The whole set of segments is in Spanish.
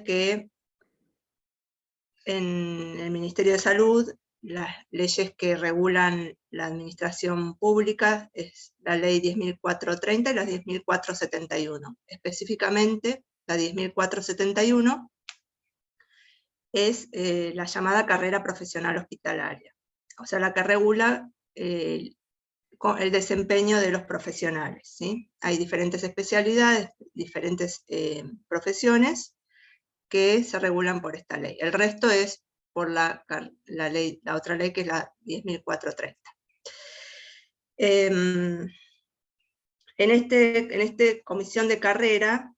que en el Ministerio de Salud, las leyes que regulan la administración pública es la ley 10.430 y la 10.471. Específicamente, la 10.471 es la llamada carrera profesional hospitalaria, o sea, la que regula el desempeño de los profesionales, ¿sí? Hay diferentes especialidades, diferentes profesiones que se regulan por esta ley. El resto es por la otra ley que es la 10.430. En esta comisión de carrera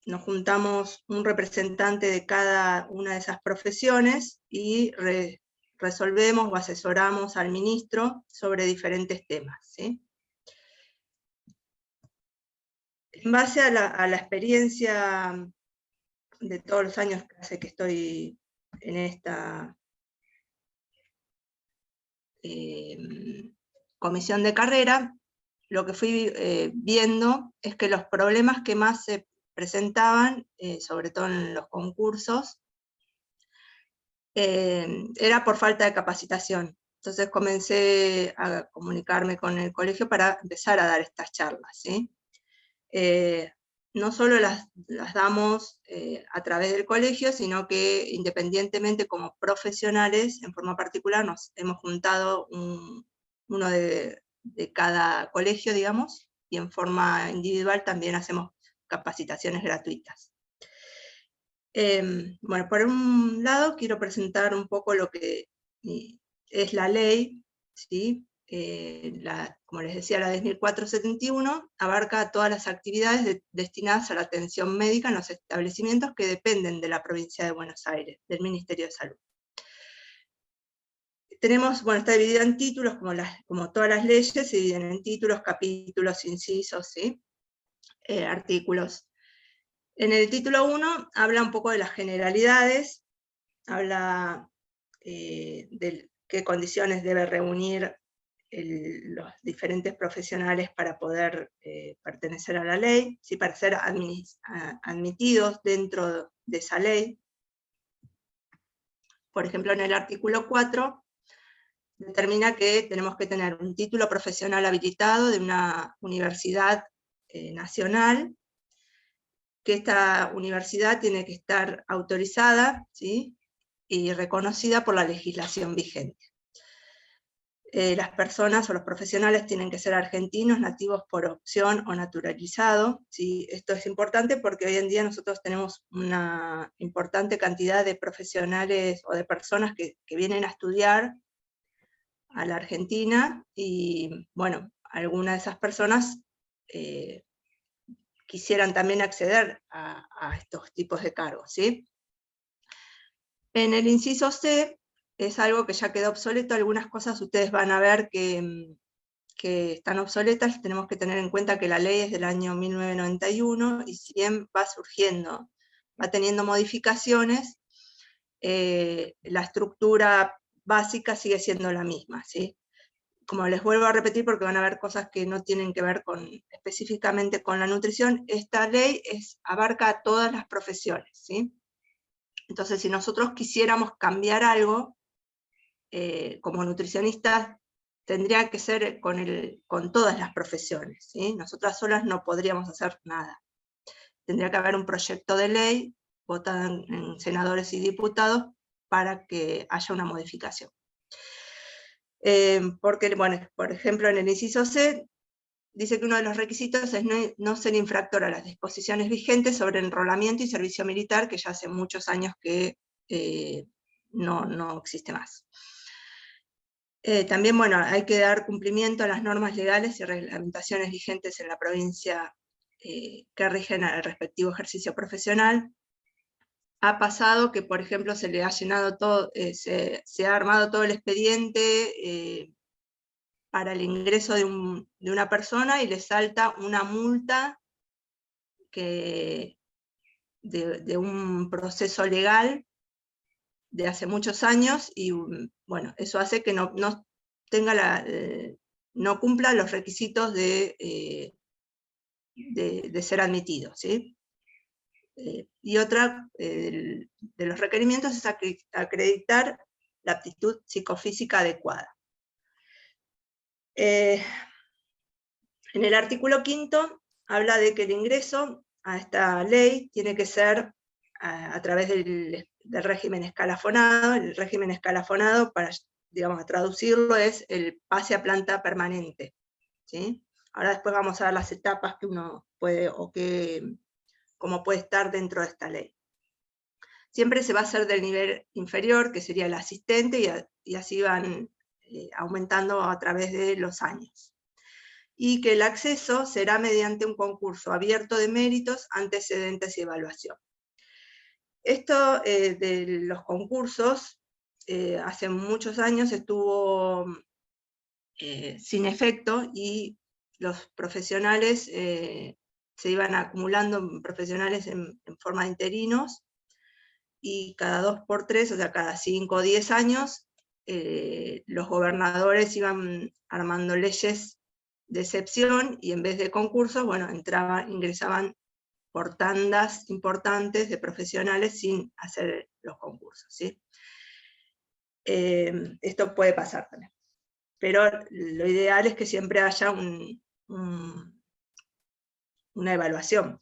nos juntamos un representante de cada una de esas profesiones y resolvemos o asesoramos al ministro sobre diferentes temas, ¿sí? En base a la experiencia de todos los años que hace que estoy en esta comisión de carrera, lo que fui viendo es que los problemas que más se presentaban, sobre todo en los concursos, era por falta de capacitación. Entonces comencé a comunicarme con el colegio para empezar a dar estas charlas, ¿sí? No solo las damos a través del colegio, sino que independientemente como profesionales, en forma particular, nos hemos juntado uno de cada colegio, digamos, y en forma individual también hacemos capacitaciones gratuitas. Bueno, por un lado quiero presentar un poco lo que es la ley, ¿sí? Como les decía, la 10.471 abarca todas las actividades destinadas a la atención médica en los establecimientos que dependen de la provincia de Buenos Aires, del Ministerio de Salud. Tenemos, bueno, está dividida en títulos, como todas las leyes, se dividen en títulos, capítulos, incisos, ¿sí? Artículos. En el título 1 habla un poco de las generalidades, habla de qué condiciones debe reunir los diferentes profesionales para poder pertenecer a la ley, ¿sí? Para ser admitidos dentro de esa ley. Por ejemplo, en el artículo 4 determina que tenemos que tener un título profesional habilitado de una universidad nacional, que esta universidad tiene que estar autorizada, ¿sí? Y reconocida por la legislación vigente. Las personas o los profesionales tienen que ser argentinos, nativos por opción o naturalizado, ¿sí? Esto es importante porque hoy en día nosotros tenemos una importante cantidad de profesionales o de personas que vienen a estudiar a la Argentina, y bueno, algunas de esas personas quisieran también acceder a estos tipos de cargos, ¿sí? En el inciso C, es algo que ya quedó obsoleto, algunas cosas ustedes van a ver que están obsoletas. Tenemos que tener en cuenta que la ley es del año 1991, y si bien va surgiendo, va teniendo modificaciones, la estructura básica sigue siendo la misma, ¿sí? Como les vuelvo a repetir, porque van a ver cosas que no tienen que ver específicamente con la nutrición, esta ley abarca a todas las profesiones, ¿sí? Entonces, si nosotros quisiéramos cambiar algo, como nutricionistas, tendría que ser con todas las profesiones, ¿sí? Nosotras solas no podríamos hacer nada. Tendría que haber un proyecto de ley votado en senadores y diputados para que haya una modificación. Porque, bueno, por ejemplo, en el inciso C, dice que uno de los requisitos es no ser infractor a las disposiciones vigentes sobre enrolamiento y servicio militar, que ya hace muchos años que no existe más. También, bueno, hay que dar cumplimiento a las normas legales y reglamentaciones vigentes en la provincia que rigen al respectivo ejercicio profesional. Ha pasado que, por ejemplo, se le ha llenado todo, se ha armado todo el expediente para el ingreso de una persona, y le salta una multa de un proceso legal de hace muchos años, y bueno, eso hace que no cumpla los requisitos de ser admitido, ¿sí? Y otra de los requerimientos es acreditar la aptitud psicofísica adecuada. En el artículo 5 habla de que el ingreso a esta ley tiene que ser a través del régimen escalafonado. El régimen escalafonado, para, digamos, traducirlo, es el pase a planta permanente, ¿sí? Ahora después vamos a ver las etapas que uno puede, o cómo puede estar dentro de esta ley. Siempre se va a hacer del nivel inferior, que sería el asistente, y así van aumentando a través de los años. Y que el acceso será mediante un concurso abierto de méritos, antecedentes y evaluación. Esto de los concursos, hace muchos años estuvo sin efecto, y los profesionales se iban acumulando profesionales en forma de interinos, y cada 2 por 3, o sea, cada 5 o 10 años, los gobernadores iban armando leyes de excepción, y en vez de concursos, bueno, ingresaban por tandas importantes de profesionales sin hacer los concursos, ¿sí? Esto puede pasar también. Pero lo ideal es que siempre haya una evaluación.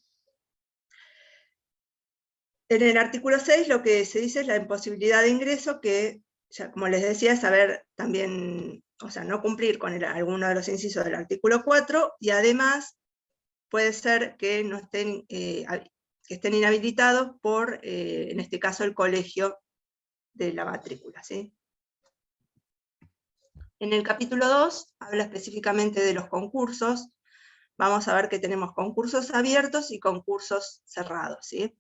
En el artículo 6 lo que se dice es la imposibilidad de ingreso, que, ya como les decía, es saber también, o sea, no cumplir con alguno de los incisos del artículo 4, y además puede ser que no estén, que estén inhabilitados por, en este caso, el colegio de la matrícula, ¿sí? En el capítulo 2 habla específicamente de los concursos. Vamos a ver que tenemos concursos abiertos y concursos cerrados, ¿sí?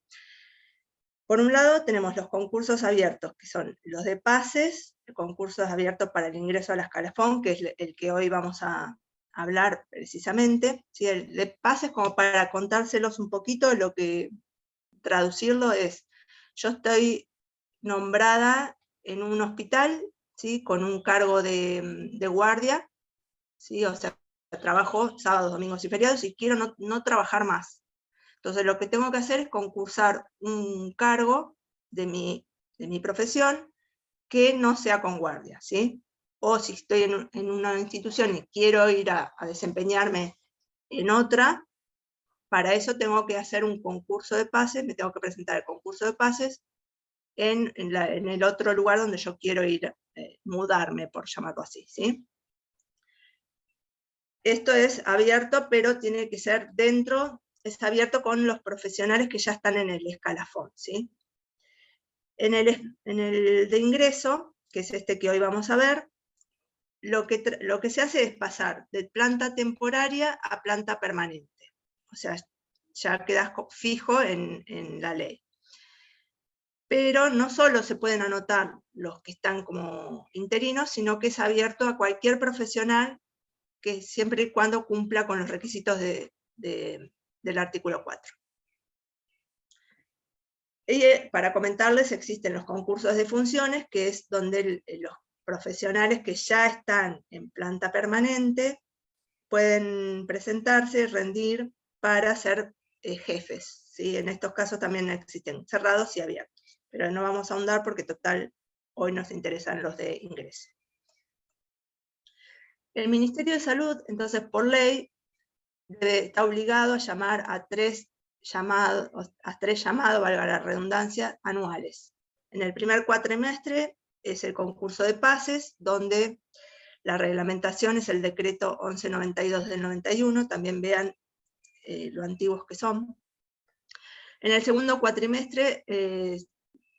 Por un lado tenemos los concursos abiertos, que son los de pases, el concurso abierto para el ingreso al escalafón, que es el que hoy vamos a hablar precisamente, ¿sí? El de pases, como para contárselos un poquito, lo que traducirlo es: yo estoy nombrada en un hospital, ¿sí? Con un cargo de guardia, ¿sí? O sea, trabajo sábados, domingos y feriados, y quiero no trabajar más. Entonces lo que tengo que hacer es concursar un cargo de mi profesión que no sea con guardia, ¿sí? O si estoy en una institución y quiero ir a desempeñarme en otra, para eso tengo que hacer un concurso de pases, me tengo que presentar el concurso de pases en el otro lugar donde yo quiero ir, mudarme, por llamarlo así, ¿sí? Esto es abierto, pero tiene que ser es abierto con los profesionales que ya están en el escalafón, ¿sí? En el de ingreso, que es este que hoy vamos a ver, lo que se hace es pasar de planta temporaria a planta permanente. O sea, ya quedas fijo en la ley. Pero no solo se pueden anotar los que están como interinos, sino que es abierto a cualquier profesional, que siempre y cuando cumpla con los requisitos del artículo 4. Y para comentarles, existen los concursos de funciones, que es donde los profesionales que ya están en planta permanente pueden presentarse y rendir para ser jefes, ¿sí? En estos casos también existen cerrados y abiertos, pero no vamos a ahondar porque total hoy nos interesan los de ingreso. El Ministerio de Salud, entonces, por ley, está obligado a llamar a tres llamados, valga la redundancia, anuales. En el primer cuatrimestre es el concurso de pases, donde la reglamentación es el decreto 1192 del 91, también vean lo antiguos que son. En el segundo cuatrimestre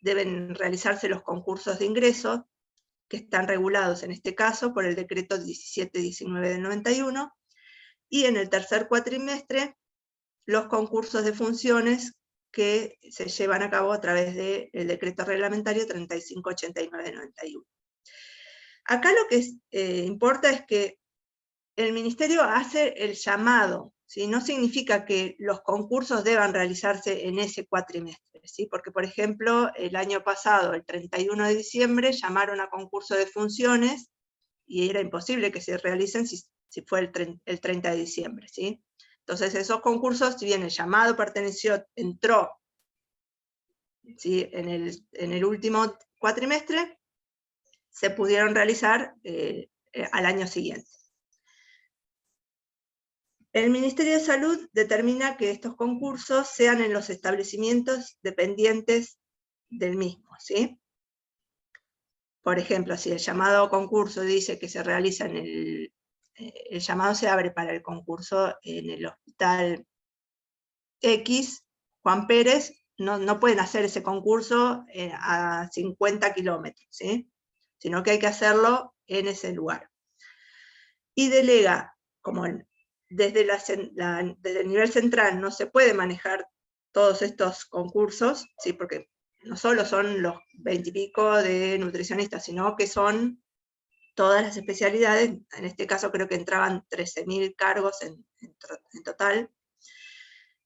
deben realizarse los concursos de ingreso, que están regulados en este caso por el decreto 1719 del 91, y en el tercer cuatrimestre los concursos de funciones, que se llevan a cabo a través del decreto reglamentario 3589 del 91. Acá lo que importa es que el Ministerio hace el llamado, ¿sí? No significa que los concursos deban realizarse en ese cuatrimestre, ¿sí? Porque, por ejemplo, el año pasado, el 31 de diciembre, llamaron a concurso de funciones, y era imposible que se realicen si fue el 30 de diciembre, ¿sí? Entonces esos concursos, si bien el llamado entró ¿sí? En el último cuatrimestre se pudieron realizar al año siguiente. El Ministerio de Salud determina que estos concursos sean en los establecimientos dependientes del mismo, ¿sí? Por ejemplo, si el llamado concurso dice que se realiza en el llamado se abre para el concurso en el hospital X, Juan Pérez, no pueden hacer ese concurso a 50 kilómetros, ¿sí? Sino que hay que hacerlo en ese lugar. Y delega, como desde el nivel central no se puede manejar todos estos concursos, ¿sí? Porque no solo son los 20 y pico de nutricionistas, sino que son todas las especialidades. En este caso creo que entraban 13.000 cargos en total.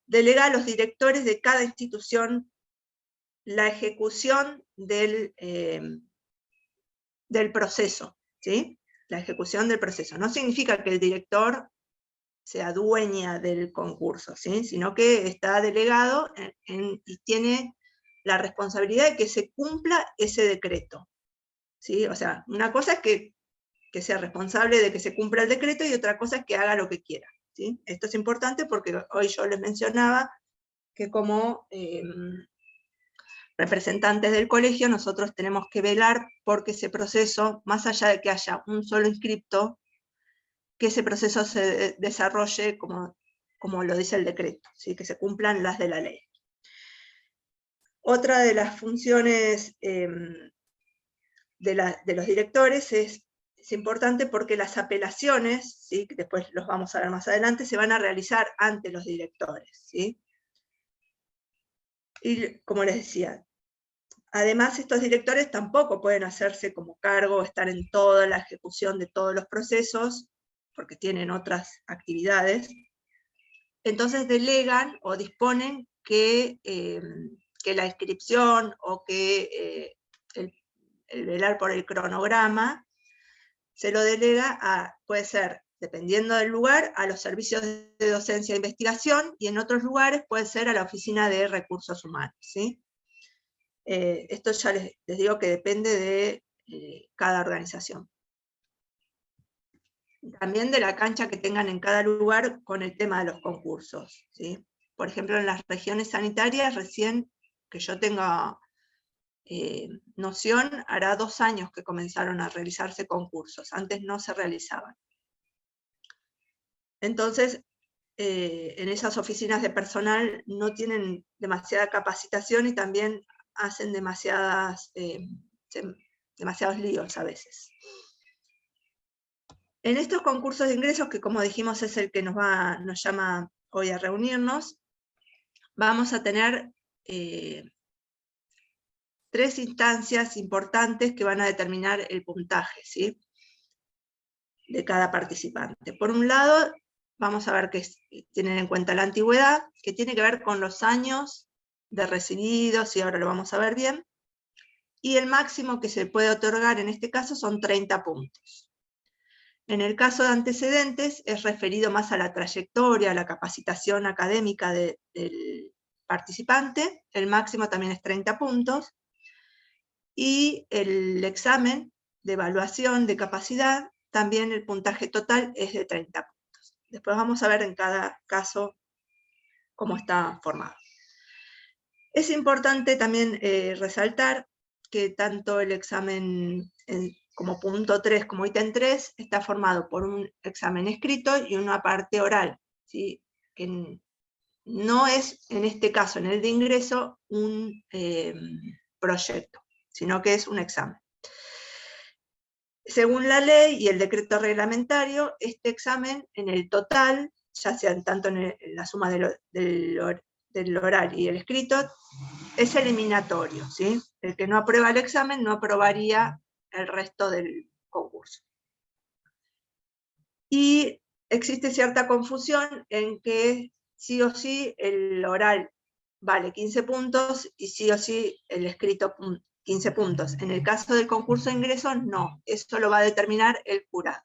Delega a los directores de cada institución la ejecución del proceso, ¿sí? La ejecución del proceso. No significa que el director sea dueña del concurso, ¿sí? Sino que está delegado y tiene la responsabilidad de que se cumpla ese decreto, ¿sí? O sea, una cosa es que sea responsable de que se cumpla el decreto y otra cosa es que haga lo que quiera, ¿sí? Esto es importante porque hoy yo les mencionaba que como representantes del colegio nosotros tenemos que velar porque ese proceso, más allá de que haya un solo inscripto, que ese proceso se desarrolle como lo dice el decreto, ¿sí? Que se cumplan las de la ley. Otra de las funciones de los directores es importante porque las apelaciones, ¿sí? Que después los vamos a ver más adelante, se van a realizar ante los directores, ¿sí? Y como les decía, además estos directores tampoco pueden hacerse como cargo, estar en toda la ejecución de todos los procesos, porque tienen otras actividades. Entonces delegan o disponen que la inscripción o que el velar por el cronograma se lo delega puede ser, dependiendo del lugar, a los servicios de docencia e investigación, y en otros lugares puede ser a la oficina de recursos humanos, ¿sí? Esto ya les digo que depende de cada organización. También de la cancha que tengan en cada lugar con el tema de los concursos, ¿sí? Por ejemplo, en las regiones sanitarias, recién que yo tenga noción, hará 2 años que comenzaron a realizarse concursos, antes no se realizaban. Entonces, en esas oficinas de personal no tienen demasiada capacitación y también hacen demasiados líos a veces. En estos concursos de ingresos, que como dijimos es el que nos llama hoy a reunirnos, vamos a tener 3 instancias importantes que van a determinar el puntaje, ¿sí? De cada participante. Por un lado, vamos a ver que tienen en cuenta la antigüedad, que tiene que ver con los años de recibidos, y ahora lo vamos a ver bien, y el máximo que se puede otorgar en este caso son 30 puntos. En el caso de antecedentes, es referido más a la trayectoria, a la capacitación académica del participante, el máximo también es 30 puntos, y el examen de evaluación de capacidad, también el puntaje total es de 30 puntos. Después vamos a ver en cada caso cómo está formado. Es importante también resaltar que tanto el examen como punto 3 como ítem 3 está formado por un examen escrito y una parte oral, ¿sí? Que no es, en este caso, en el de ingreso, un proyecto, sino que es un examen. Según la ley y el decreto reglamentario, este examen en el total, ya sea tanto en la suma del oral y el escrito, es eliminatorio, ¿sí? El que no aprueba el examen no aprobaría el resto del concurso. Y existe cierta confusión en que sí o sí el oral vale 15 puntos y sí o sí el escrito 15 puntos. En el caso del concurso de ingresos, no. Eso lo va a determinar el jurado.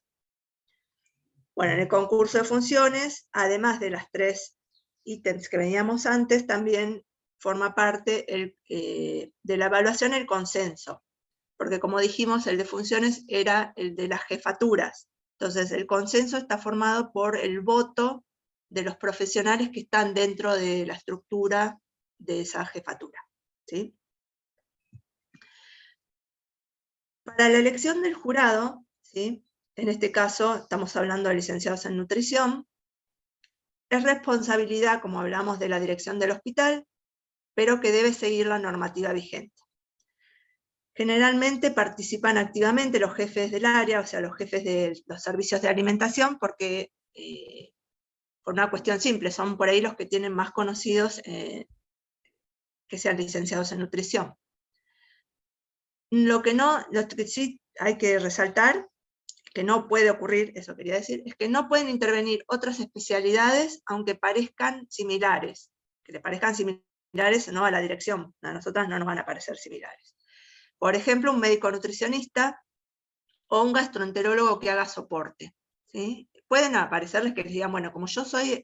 Bueno, en el concurso de funciones, además de las 3 ítems que veníamos antes, también forma parte de la evaluación el consenso, porque como dijimos, el de funciones era el de las jefaturas. Entonces, el consenso está formado por el voto de los profesionales que están dentro de la estructura de esa jefatura, ¿sí? Para la elección del jurado, ¿sí? En este caso estamos hablando de licenciados en nutrición, es responsabilidad, como hablamos, de la dirección del hospital, pero que debe seguir la normativa vigente. Generalmente participan activamente los jefes del área, o sea, los jefes de los servicios de alimentación, porque por una cuestión simple, son por ahí los que tienen más conocidos que sean licenciados en nutrición. Lo que sí hay que resaltar, que no puede ocurrir, eso quería decir, es que no pueden intervenir otras especialidades aunque parezcan similares. Que le parezcan similares no a la dirección, a nosotras no nos van a parecer similares. Por ejemplo, un médico nutricionista o un gastroenterólogo que haga soporte, ¿sí? Pueden aparecerles que les digan, bueno, como yo soy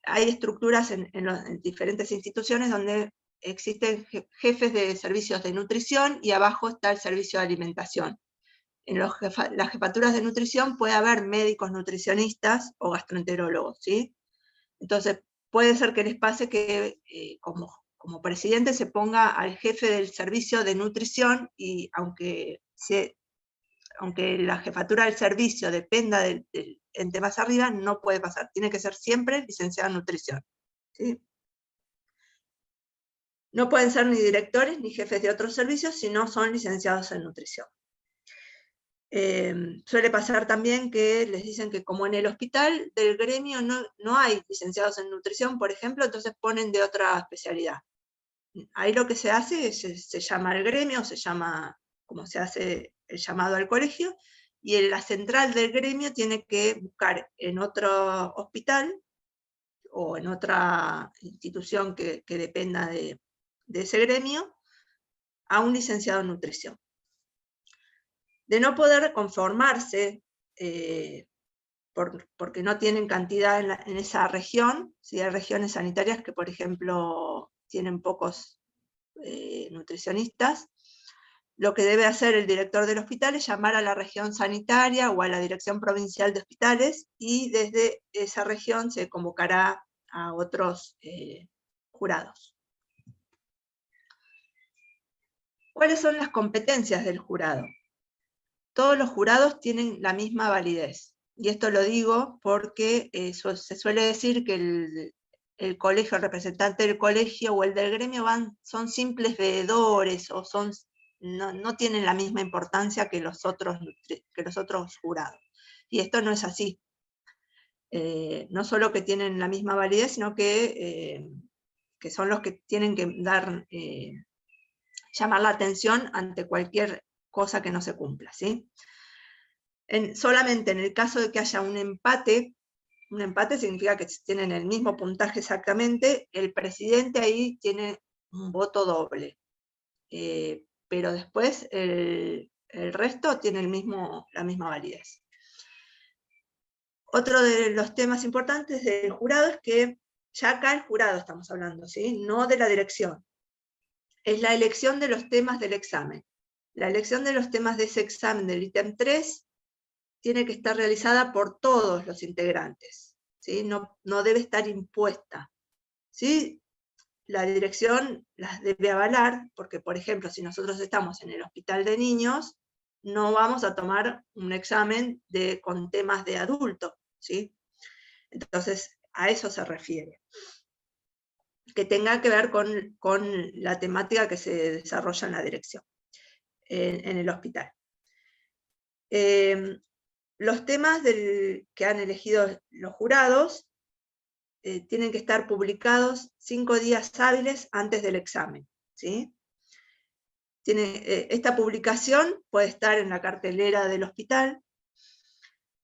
hay estructuras en diferentes instituciones donde existen jefes de servicios de nutrición y abajo está el servicio de alimentación. En las jefaturas de nutrición puede haber médicos nutricionistas o gastroenterólogos, ¿sí? Entonces, puede ser que les pase que como presidente se ponga al jefe del servicio de nutrición y aunque la jefatura del servicio dependa del ente más arriba, no puede pasar. Tiene que ser siempre licenciado en nutrición, ¿sí? No pueden ser ni directores ni jefes de otros servicios si no son licenciados en nutrición. Suele pasar también que les dicen que como en el hospital del gremio no hay licenciados en nutrición, por ejemplo, entonces ponen de otra especialidad. Ahí lo que se hace se llama al gremio, se llama como se hace el llamado al colegio, y en la central del gremio tiene que buscar en otro hospital o en otra institución que dependa de ese gremio a un licenciado en nutrición. De no poder conformarse porque no tienen cantidad en esa región, ¿sí? Hay regiones sanitarias que, por ejemplo, tienen pocos nutricionistas. Lo que debe hacer el director del hospital es llamar a la región sanitaria o a la Dirección Provincial de Hospitales y desde esa región se convocará a otros jurados. ¿Cuáles son las competencias del jurado? Todos los jurados tienen la misma validez. Y esto lo digo porque se suele decir que el colegio, el representante del colegio o el del gremio son simples veedores o no tienen la misma importancia que los otros jurados. Y esto no es así. No solo que tienen la misma validez, sino que son los que tienen que llamar la atención ante cualquier cosa que no se cumpla, ¿sí? Solamente en el caso de que haya un empate significa que tienen el mismo puntaje exactamente, el presidente ahí tiene un voto doble, pero después el resto tiene la misma validez. Otro de los temas importantes del jurado es que ya acá el jurado estamos hablando, ¿sí? No de la dirección. Es la elección de los temas del examen. La elección de los temas de ese examen del ítem 3 tiene que estar realizada por todos los integrantes, ¿sí? No debe estar impuesta, ¿sí? La dirección las debe avalar, porque por ejemplo, si nosotros estamos en el hospital de niños, no vamos a tomar un examen con temas de adulto, ¿sí? Entonces, a eso se refiere. Que tenga que ver con la temática que se desarrolla en la dirección, en el hospital. Los temas que han elegido los jurados tienen que estar publicados 5 días hábiles antes del examen, ¿sí? Esta publicación puede estar en la cartelera del hospital,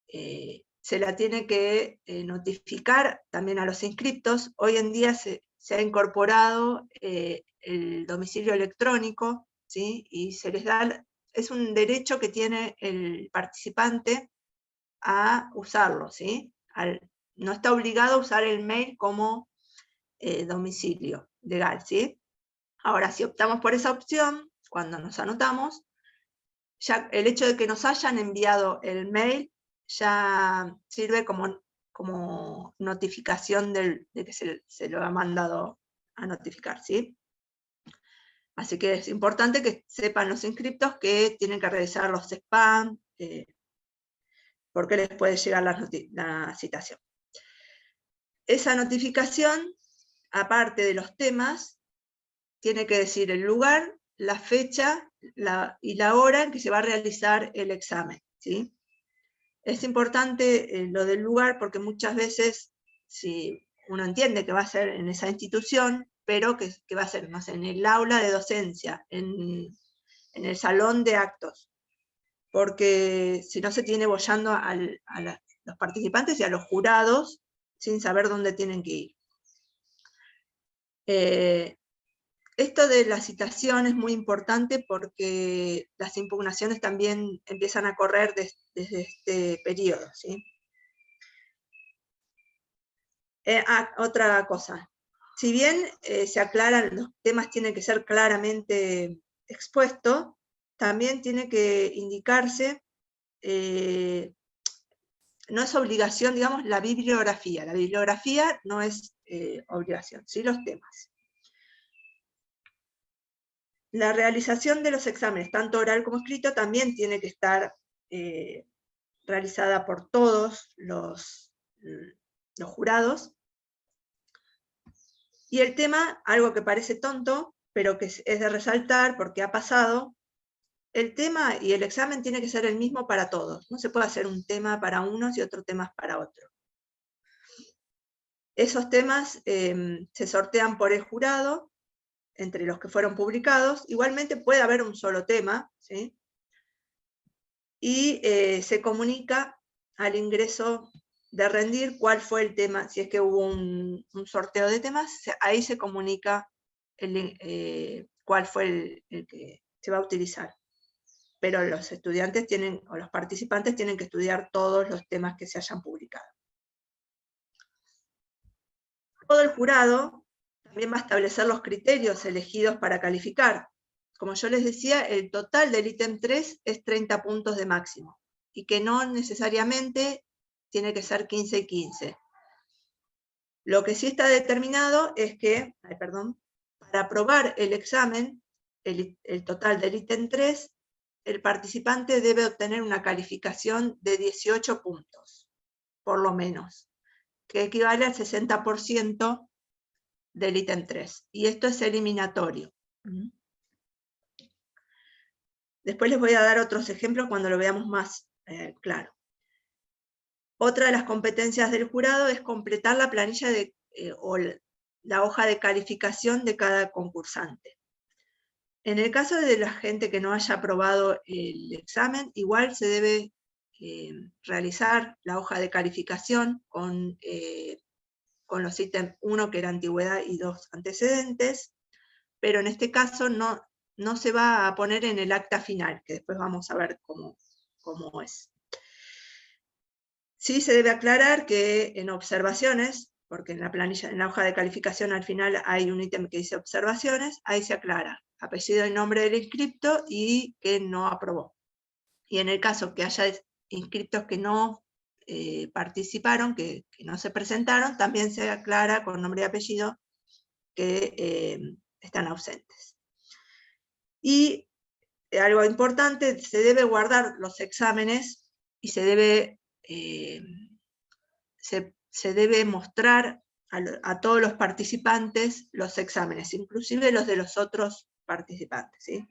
se la tiene que notificar también a los inscriptos. Hoy en día se ha incorporado el domicilio electrónico, ¿sí? Y se les da, es un derecho que tiene el participante a usarlo, ¿sí? No está obligado a usar el mail como domicilio legal, ¿sí? Ahora, si optamos por esa opción, cuando nos anotamos, ya el hecho de que nos hayan enviado el mail ya sirve como notificación de que se lo ha mandado a notificar, ¿sí? Así que es importante que sepan los inscriptos que tienen que revisar los spam, porque les puede llegar la citación. Esa notificación, aparte de los temas, tiene que decir el lugar, la fecha y la hora en que se va a realizar el examen, ¿sí? Es importante lo del lugar porque muchas veces, si uno entiende que va a ser en esa institución, pero que va a ser, no sé, en el aula de docencia, en el salón de actos, porque si no se tiene boyando a los participantes y a los jurados sin saber dónde tienen que ir. Esto de la citación es muy importante porque las impugnaciones también empiezan a correr desde este periodo, ¿sí? Otra cosa, si bien se aclaran, los temas tienen que ser claramente expuestos, también tiene que indicarse, no es obligación, digamos, la bibliografía no es obligación, sí los temas. La realización de los exámenes, tanto oral como escrito, también tiene que estar realizada por todos los jurados. Y el tema, algo que parece tonto, pero que es de resaltar porque ha pasado, el tema y el examen tiene que ser el mismo para todos. No se puede hacer un tema para unos y otro tema para otros. Esos temas se sortean por el jurado, entre los que fueron publicados. Igualmente puede haber un solo tema, ¿sí? Y se comunica al ingreso de rendir cuál fue el tema. Si es que hubo un sorteo de temas, ahí se comunica cuál fue el que se va a utilizar. Pero los estudiantes o los participantes tienen que estudiar todos los temas que se hayan publicado. Todo el jurado también va a establecer los criterios elegidos para calificar. Como yo les decía, el total del ítem 3 es 30 puntos de máximo, y que no necesariamente tiene que ser 15 y 15. Lo que sí está determinado es que, para aprobar el examen, el total del ítem 3, el participante debe obtener una calificación de 18 puntos, por lo menos, que equivale al 60% del ítem 3, y esto es eliminatorio. Después les voy a dar otros ejemplos cuando lo veamos más claro. Otra de las competencias del jurado es completar la planilla o la hoja de calificación de cada concursante. En el caso de la gente que no haya aprobado el examen, igual se debe realizar la hoja de calificación con los ítems 1, que era antigüedad, y 2, antecedentes, pero en este caso no se va a poner en el acta final, que después vamos a ver cómo es. Sí se debe aclarar que en observaciones, porque en la planilla, en la hoja de calificación al final hay un ítem que dice observaciones, ahí se aclara apellido y nombre del inscripto y que no aprobó. Y en el caso que haya inscriptos que no participaron, que no se presentaron, también se aclara con nombre y apellido que están ausentes. Y algo importante, se debe guardar los exámenes y se debe mostrar a todos los participantes los exámenes, inclusive los de los otros participantes, ¿sí?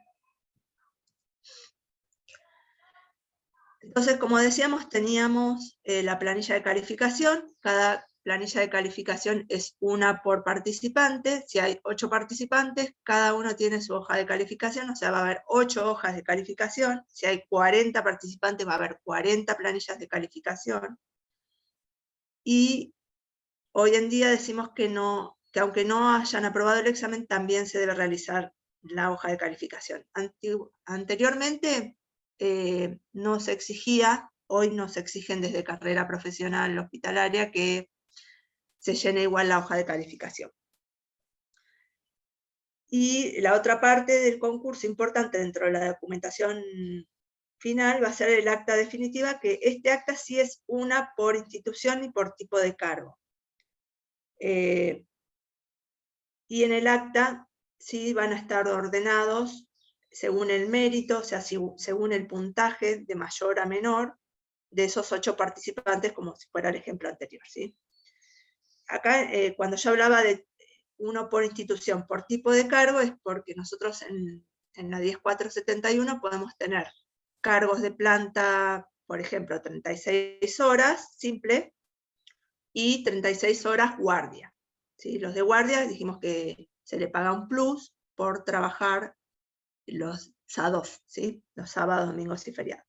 Entonces, como decíamos, teníamos la planilla de calificación. Cada planilla de calificación es una por participante. Si hay 8 participantes, cada uno tiene su hoja de calificación, o sea, va a haber 8 hojas de calificación. Si hay 40 participantes, va a haber 40 planillas de calificación. Y hoy en día decimos que aunque no hayan aprobado el examen, también se debe realizar la hoja de calificación. Anteriormente no se exigía, hoy nos exigen desde carrera profesional hospitalaria que se llene igual la hoja de calificación. Y la otra parte del concurso importante dentro de la documentación final va a ser el acta definitiva, que este acta sí es una por institución y por tipo de cargo. Y en el acta sí van a estar ordenados según el mérito, o sea, según el puntaje de mayor a menor de esos 8 participantes, como si fuera el ejemplo anterior, ¿sí? Acá, cuando yo hablaba de uno por institución, por tipo de cargo, es porque nosotros en la 10471 podemos tener cargos de planta, por ejemplo, 36 horas, simple, y 36 horas guardia. ¿Sí? Los de guardia dijimos que se le paga un plus por trabajar los SADOF, ¿sí? Los sábados, domingos y feriados.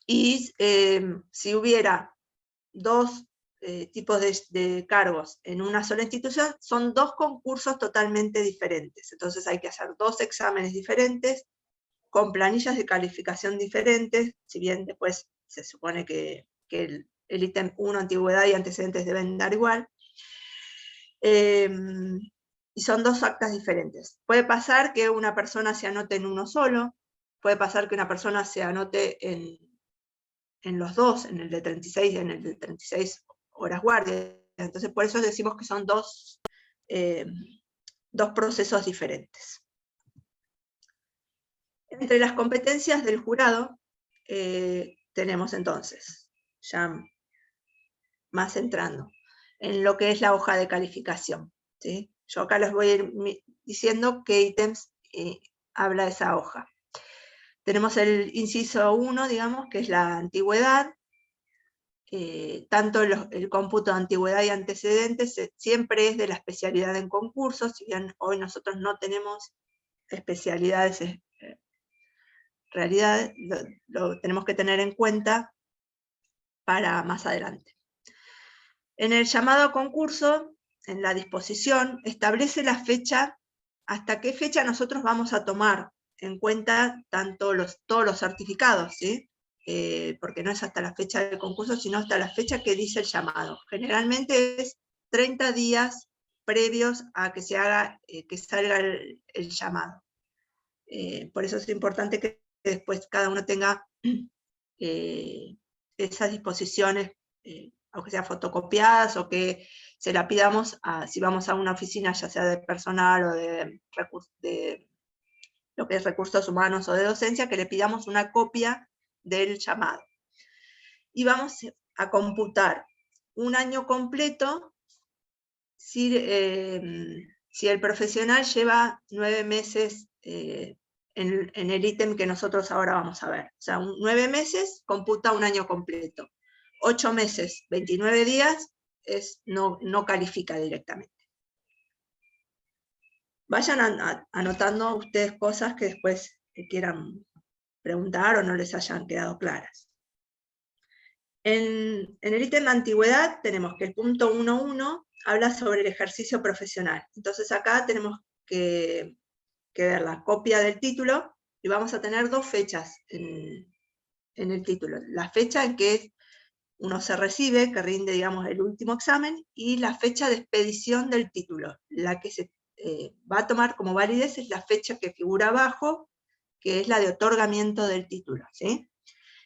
Y si hubiera 2 tipos de cargos en una sola institución, son 2 concursos totalmente diferentes. Entonces hay que hacer 2 exámenes diferentes, con planillas de calificación diferentes, si bien después se supone que el ítem 1, antigüedad y antecedentes, deben dar igual. Y son 2 actas diferentes. Puede pasar que una persona se anote en uno solo, puede pasar que una persona se anote en los 2, en el de 36 y en el de 36 horas guardia. Entonces, por eso decimos que son 2 procesos diferentes. Entre las competencias del jurado, tenemos entonces, ya más entrando, en lo que es la hoja de calificación, ¿sí? Yo acá les voy a ir diciendo qué ítems habla esa hoja. Tenemos el inciso 1, digamos, que es la antigüedad. Tanto el cómputo de antigüedad y antecedentes siempre es de la especialidad en concursos, si bien hoy nosotros no tenemos especialidades, realidad lo tenemos que tener en cuenta para más adelante. En el llamado a concurso, en la disposición, establece la fecha, hasta qué fecha nosotros vamos a tomar en cuenta todos los certificados, ¿sí? Porque no es hasta la fecha del concurso, sino hasta la fecha que dice el llamado. Generalmente es 30 días previos a que se haga, que salga el llamado. Por eso es importante que después cada uno tenga esas disposiciones, aunque sean fotocopiadas, o que se la pidamos si vamos a una oficina, ya sea de personal o de lo que es recursos humanos o de docencia, que le pidamos una copia del llamado. Y vamos a computar un año completo si el profesional lleva 9 meses en el ítem que nosotros ahora vamos a ver. O sea, 9 meses computa un año completo. 8 meses, 29 días, no califica directamente. Vayan anotando ustedes cosas que después quieran preguntar o no les hayan quedado claras. En el ítem de antigüedad tenemos que el punto 1.1 habla sobre el ejercicio profesional. Entonces acá tenemos que ver la copia del título, y vamos a tener 2 fechas en el título. La fecha en que uno se recibe, que rinde, digamos, el último examen, y la fecha de expedición del título. La que se va a tomar como validez es la fecha que figura abajo, que es la de otorgamiento del título, ¿sí?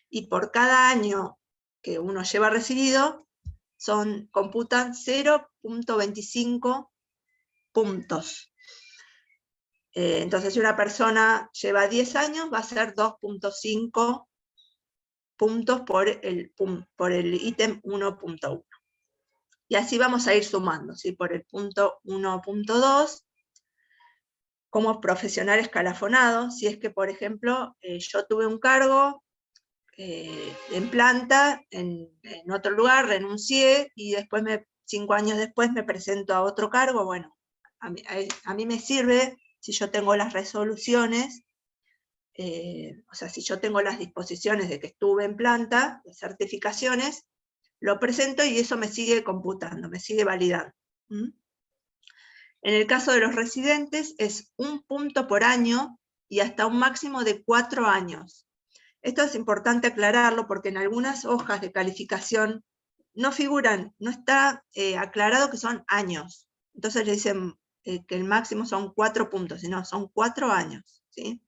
Y por cada año que uno lleva recibido, computan 0.25 puntos. Entonces, si una persona lleva 10 años, va a ser 2.5 puntos por el ítem 1.1. Y así vamos a ir sumando, ¿sí? Por el punto 1.2, como profesional escalafonado, si es que, por ejemplo, yo tuve un cargo en planta, en otro lugar, renuncié, y después 5 años después me presento a otro cargo. Bueno, a mí me sirve, si yo tengo las resoluciones, o sea, si yo tengo las disposiciones de que estuve en planta, las certificaciones, lo presento y eso me sigue computando, me sigue validando. En el caso de los residentes es 1 punto por año y hasta un máximo de 4 años. Esto es importante aclararlo porque en algunas hojas de calificación no figuran, no está aclarado que son años. entonces le dicen que el máximo son 4 puntos, sino son 4 años, ¿sí?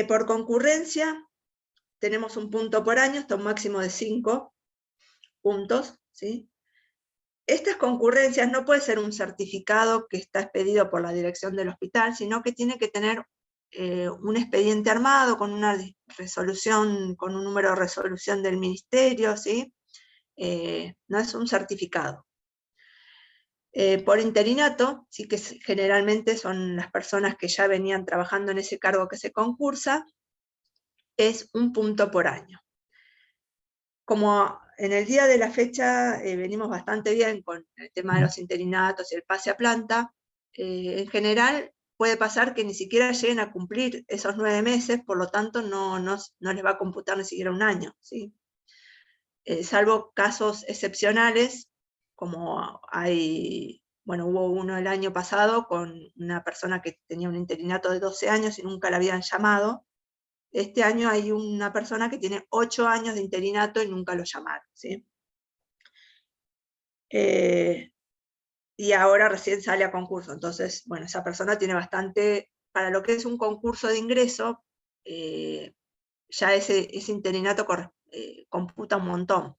Por concurrencia, tenemos un punto por año, hasta un máximo de 5 puntos, ¿sí? Estas concurrencias no puede ser un certificado que está expedido por la dirección del hospital, sino que tiene que tener un expediente armado con una resolución, con un número de resolución del ministerio, ¿sí? No es un certificado. Por interinato, sí que generalmente son las personas que ya venían trabajando en ese cargo que se concursa, es un punto por año. Como en el día de la fecha venimos bastante bien con el tema de los interinatos y el pase a planta, en general puede pasar que ni siquiera lleguen a cumplir esos 9 meses, por lo tanto no les va a computar ni siquiera un año, ¿sí? Salvo casos excepcionales, como hubo uno el año pasado con una persona que tenía un interinato de 12 años y nunca la habían llamado. Este año hay una persona que tiene 8 años de interinato y nunca lo llamaron, ¿sí? Y ahora recién sale a concurso, entonces, bueno, esa persona tiene bastante, para lo que es un concurso de ingreso, ya ese interinato computa un montón.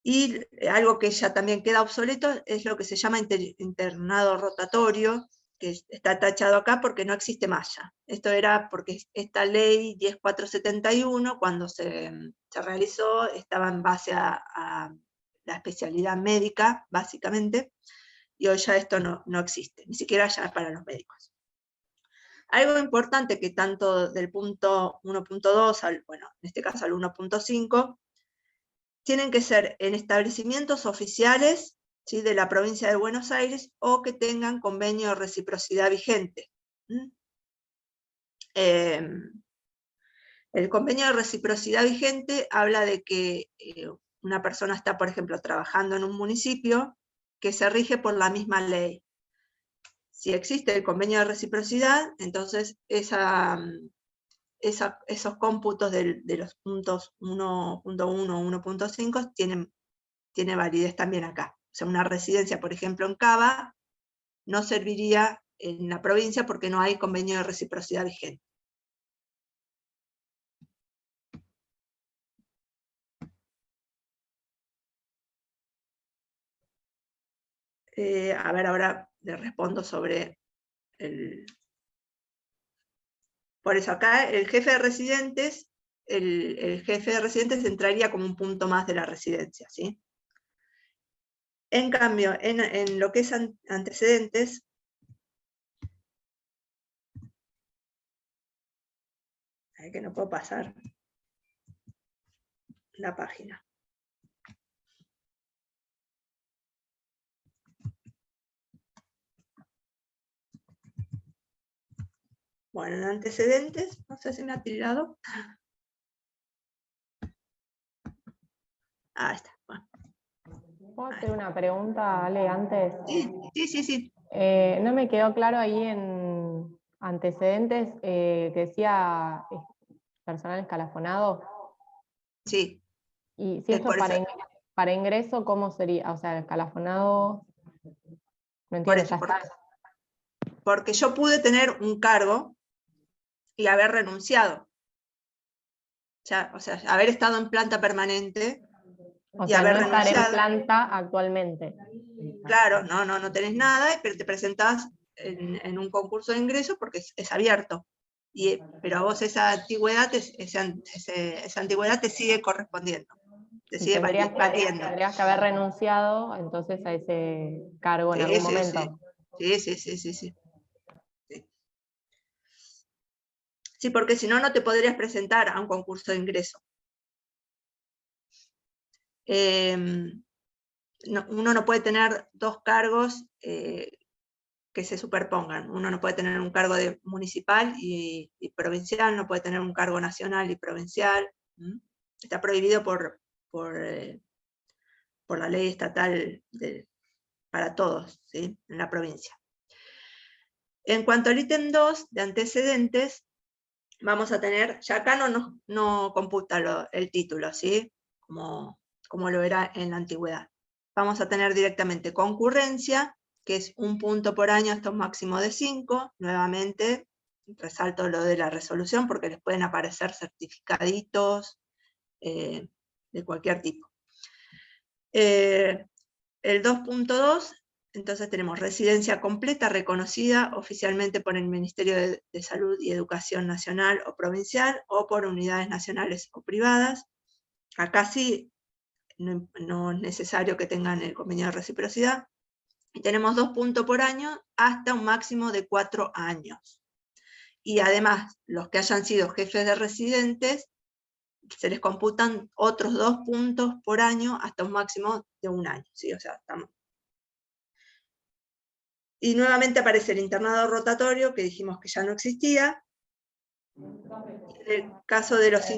Y algo que ya también queda obsoleto es lo que se llama internado rotatorio, que está tachado acá porque no existe más ya. Esto era porque esta ley 10471, cuando se realizó, estaba en base a la especialidad médica, básicamente, y hoy ya esto no existe, ni siquiera ya para los médicos. Algo importante que tanto del punto 1.2 al, bueno, en este caso al 1.5, tienen que ser en establecimientos oficiales, ¿sí?, de la provincia de Buenos Aires, o que tengan convenio de reciprocidad vigente. El convenio de reciprocidad vigente habla de que una persona está, por ejemplo, trabajando en un municipio que se rige por la misma ley. Si existe el convenio de reciprocidad, entonces esos cómputos de los puntos 1.1 o 1.5 tiene validez también acá. O sea, una residencia, por ejemplo, en Cava, no serviría en la provincia porque no hay convenio de reciprocidad vigente. A ver, ahora le respondo sobre el... Por eso acá el jefe de residentes, el jefe de residentes entraría como un punto más de la residencia, ¿sí? En cambio, en lo que es antecedentes, que no puedo pasar la página. Bueno, en antecedentes, no sé si me ha tirado. Ahí está. Bueno. ¿Puedo hacer una pregunta, Ale, antes? Sí. No me quedó claro ahí en antecedentes que decía personal escalafonado. Sí. Y si esto para ingreso, ¿cómo sería? O sea, el escalafonado, no entiendo, por eso, porque yo pude tener un cargo y haber renunciado. Ya, o sea, haber estado en planta permanente o y sea, haber no estar renunciado. en planta actualmente. Claro, no tenés nada, pero te presentás en un concurso de ingreso porque es abierto. Pero a vos esa antigüedad te sigue correspondiendo. Te sigue valiendo. Tendrías que haber renunciado entonces a ese cargo en algún momento. Sí. Sí, porque si no, no te podrías presentar a un concurso de ingreso. Uno no puede tener dos cargos que se superpongan. Uno no puede tener un cargo de municipal y provincial, no puede tener un cargo nacional y provincial. Está prohibido por la ley estatal para todos, ¿sí?, en la provincia. En cuanto al ítem 2 de antecedentes, vamos a tener, ya acá no computa el título, ¿sí?, como como lo era en la antigüedad. Vamos a tener directamente concurrencia, que es 1 punto por año hasta un máximo de 5. Nuevamente, resalto lo de la resolución, porque les pueden aparecer certificaditos de cualquier tipo. El 2.2, entonces tenemos residencia completa reconocida oficialmente por el Ministerio de Salud y Educación Nacional o provincial, o por unidades nacionales o privadas. Acá sí, no es necesario que tengan el convenio de reciprocidad. Y tenemos 2 puntos por año hasta un máximo de 4 años. Y además, los que hayan sido jefes de residentes, se les computan otros 2 puntos por año hasta un máximo de 1 año. ¿Sí? O sea, estamos. Y nuevamente aparece el internado rotatorio, que dijimos que ya no existía. En el caso de los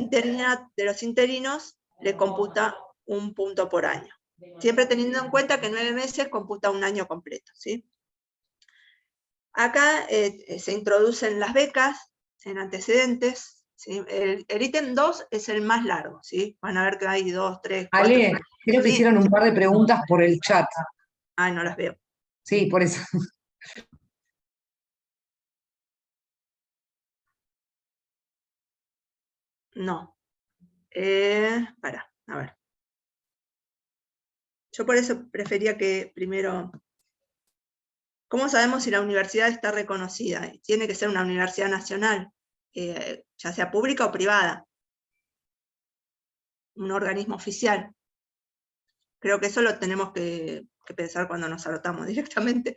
interinos, le computa 1 punto por año. Siempre teniendo en cuenta que 9 meses computa 1 año completo. ¿Sí? Acá se introducen las becas en antecedentes. ¿Sí? El ítem 2 es el más largo. ¿Sí? Van a ver que hay 2, 3, 4. Ale, creo que ¿Sí? hicieron un par de preguntas por el chat. Ay, no las veo. Sí, por eso. No. A ver. Yo por eso prefería que primero... ¿Cómo sabemos si la universidad está reconocida? Tiene que ser una universidad nacional, ya sea pública o privada. Un organismo oficial. Creo que eso lo tenemos que pensar cuando nos anotamos directamente.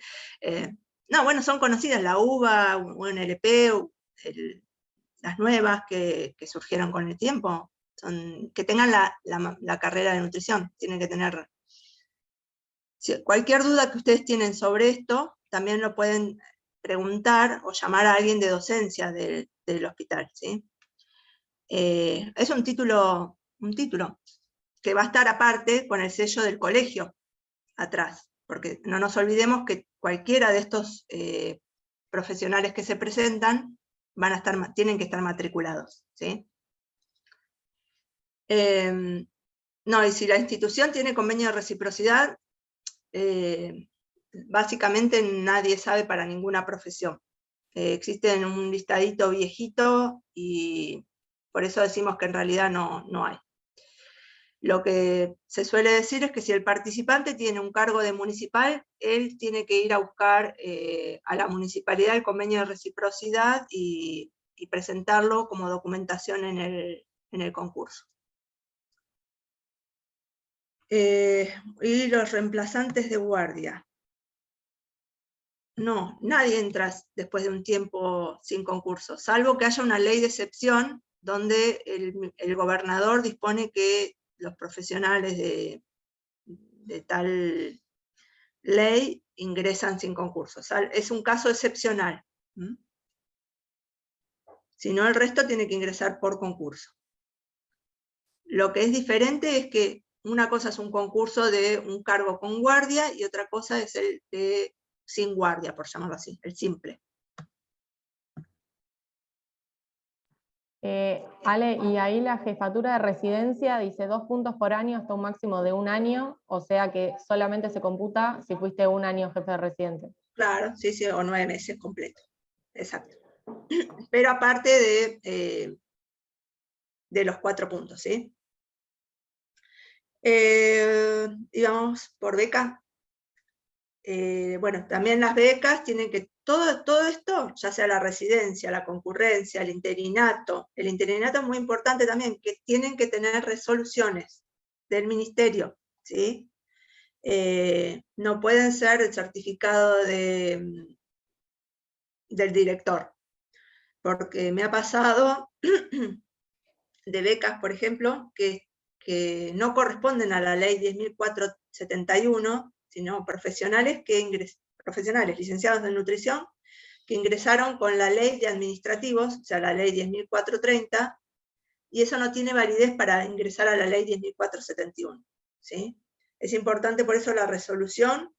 No, bueno, son conocidas la UBA, UNLP, las nuevas que surgieron con el tiempo. Que tengan la carrera de nutrición. Tienen que tener... Cualquier duda que ustedes tienen sobre esto, también lo pueden preguntar o llamar a alguien de docencia del hospital. ¿Sí? Es un título que va a estar aparte con el sello del colegio atrás, porque no nos olvidemos que cualquiera de estos profesionales que se presentan tienen que estar matriculados. ¿Sí? No, y si la institución tiene convenio de reciprocidad, básicamente nadie sabe para ninguna profesión. Existe un listadito viejito y por eso decimos que en realidad no hay. Lo que se suele decir es que si el participante tiene un cargo de municipal, él tiene que ir a buscar a la municipalidad el convenio de reciprocidad y presentarlo como documentación en el concurso. Y los reemplazantes de guardia. No, nadie entra después de un tiempo sin concurso, salvo que haya una ley de excepción donde el gobernador dispone que los profesionales de tal ley ingresan sin concurso. Es un caso excepcional. Si no, el resto tiene que ingresar por concurso. Lo que es diferente es que una cosa es un concurso de un cargo con guardia y otra cosa es el de sin guardia, por llamarlo así, el simple. Ale, y ahí la jefatura de residencia dice 2 puntos por año hasta un máximo de 1 año, o sea que solamente se computa si fuiste 1 año jefe de residente. Claro, sí, o 9 meses completos. Exacto. Pero aparte de los 4 puntos, ¿sí? Digamos, por beca. Bueno, también las becas tienen que, todo esto, ya sea la residencia, la concurrencia, el interinato es muy importante también, que tienen que tener resoluciones del ministerio, ¿sí? No pueden ser el certificado del director, porque me ha pasado de becas, por ejemplo, que no corresponden a la ley 10.471, sino profesionales licenciados en nutrición, que ingresaron con la ley de administrativos, o sea, la ley 10.430, y eso no tiene validez para ingresar a la ley 10.471. ¿Sí? Es importante por eso la resolución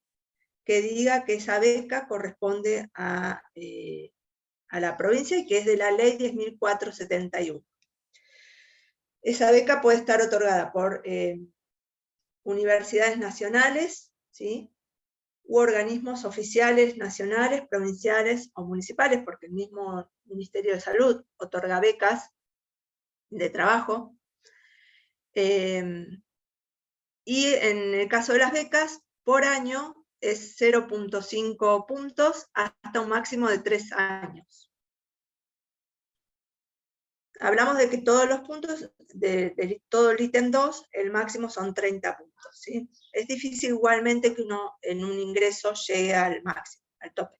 que diga que esa beca corresponde a la provincia y que es de la ley 10.471. Esa beca puede estar otorgada por universidades nacionales, ¿sí? U organismos oficiales nacionales, provinciales o municipales, porque el mismo Ministerio de Salud otorga becas de trabajo. Y en el caso de las becas, por año es 0.5 puntos hasta un máximo de 3 años. Hablamos de que todos los puntos, de todo el ítem 2, el máximo son 30 puntos, ¿sí? Es difícil igualmente que uno en un ingreso llegue al máximo, al tope.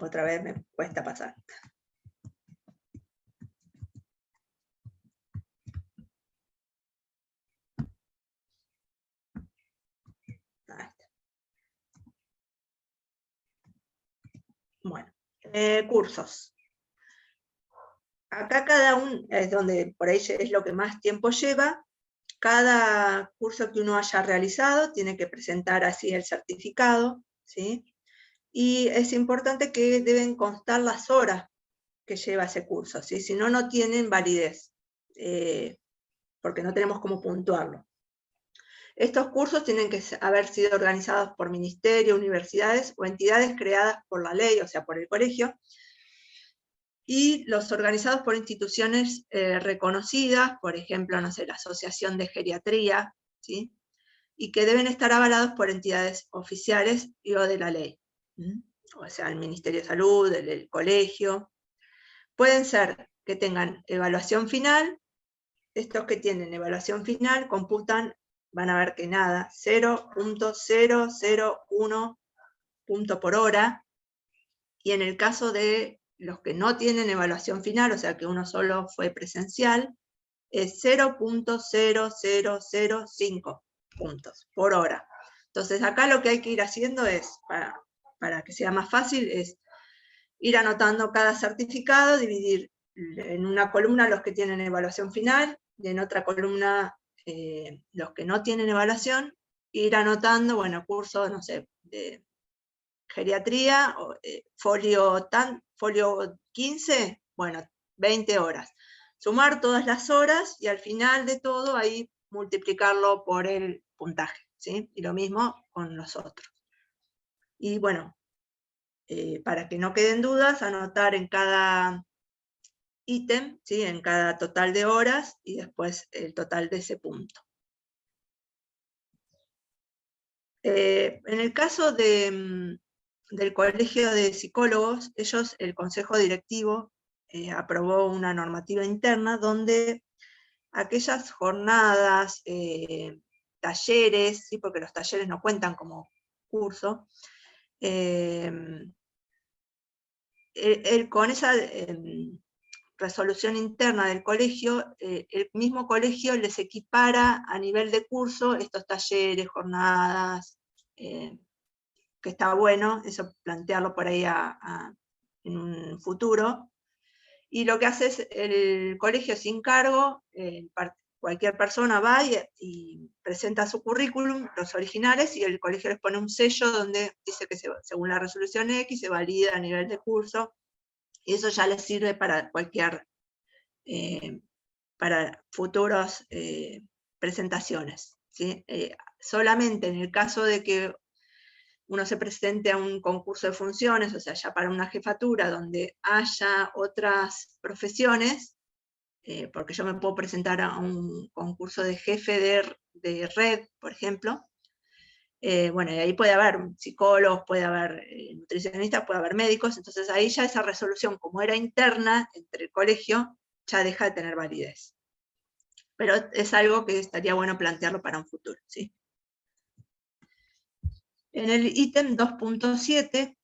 Otra vez me cuesta pasar. Ahí está. Bueno, cursos. Acá cada uno, es donde por ahí es lo que más tiempo lleva. Cada curso que uno haya realizado tiene que presentar así el certificado, ¿sí? Y es importante que deben constar las horas que lleva ese curso, ¿sí? Si no, no tienen validez, porque no tenemos cómo puntuarlo. Estos cursos tienen que haber sido organizados por ministerios, universidades o entidades creadas por la ley, o sea, por el colegio, y los organizados por instituciones reconocidas, por ejemplo, no sé, la Asociación de Geriatría, ¿sí? Y que deben estar avalados por entidades oficiales y o de la ley, ¿sí? O sea, el Ministerio de Salud, el colegio. Pueden ser que tengan evaluación final. Estos que tienen evaluación final computan, van a ver que nada, 0.001 punto por hora, y en el caso de los que no tienen evaluación final, o sea que uno solo fue presencial, es 0.0005 puntos por hora. Entonces acá lo que hay que ir haciendo es, para que sea más fácil, es ir anotando cada certificado, dividir en una columna los que tienen evaluación final, y en otra columna los que no tienen evaluación, ir anotando, bueno, curso, no sé, de geriatría, folio 15, bueno, 20 horas. Sumar todas las horas y al final de todo ahí multiplicarlo por el puntaje, ¿sí? Y lo mismo con los otros. Y bueno, para que no queden dudas, anotar en cada ítem, ¿sí? En cada total de horas y después el total de ese punto. En el caso del Colegio de Psicólogos, el Consejo Directivo aprobó una normativa interna donde aquellas jornadas, talleres, ¿sí? Porque los talleres no cuentan como curso, con esa resolución interna del colegio, el mismo colegio les equipara a nivel de curso estos talleres, jornadas, que está bueno, eso plantearlo por ahí en un futuro. Y lo que hace es el colegio sin cargo, cualquier persona va y presenta su currículum, los originales, y el colegio les pone un sello donde dice que según la resolución X se valida a nivel de curso, y eso ya les sirve para para futuras presentaciones, ¿sí? Solamente en el caso de que uno se presente a un concurso de funciones, o sea, ya para una jefatura donde haya otras profesiones, porque yo me puedo presentar a un concurso de jefe de red, por ejemplo, bueno, y ahí puede haber psicólogos, puede haber nutricionistas, puede haber médicos, entonces ahí ya esa resolución, como era interna entre el colegio, ya deja de tener validez. Pero es algo que estaría bueno plantearlo para un futuro, ¿sí? En el ítem 2.7,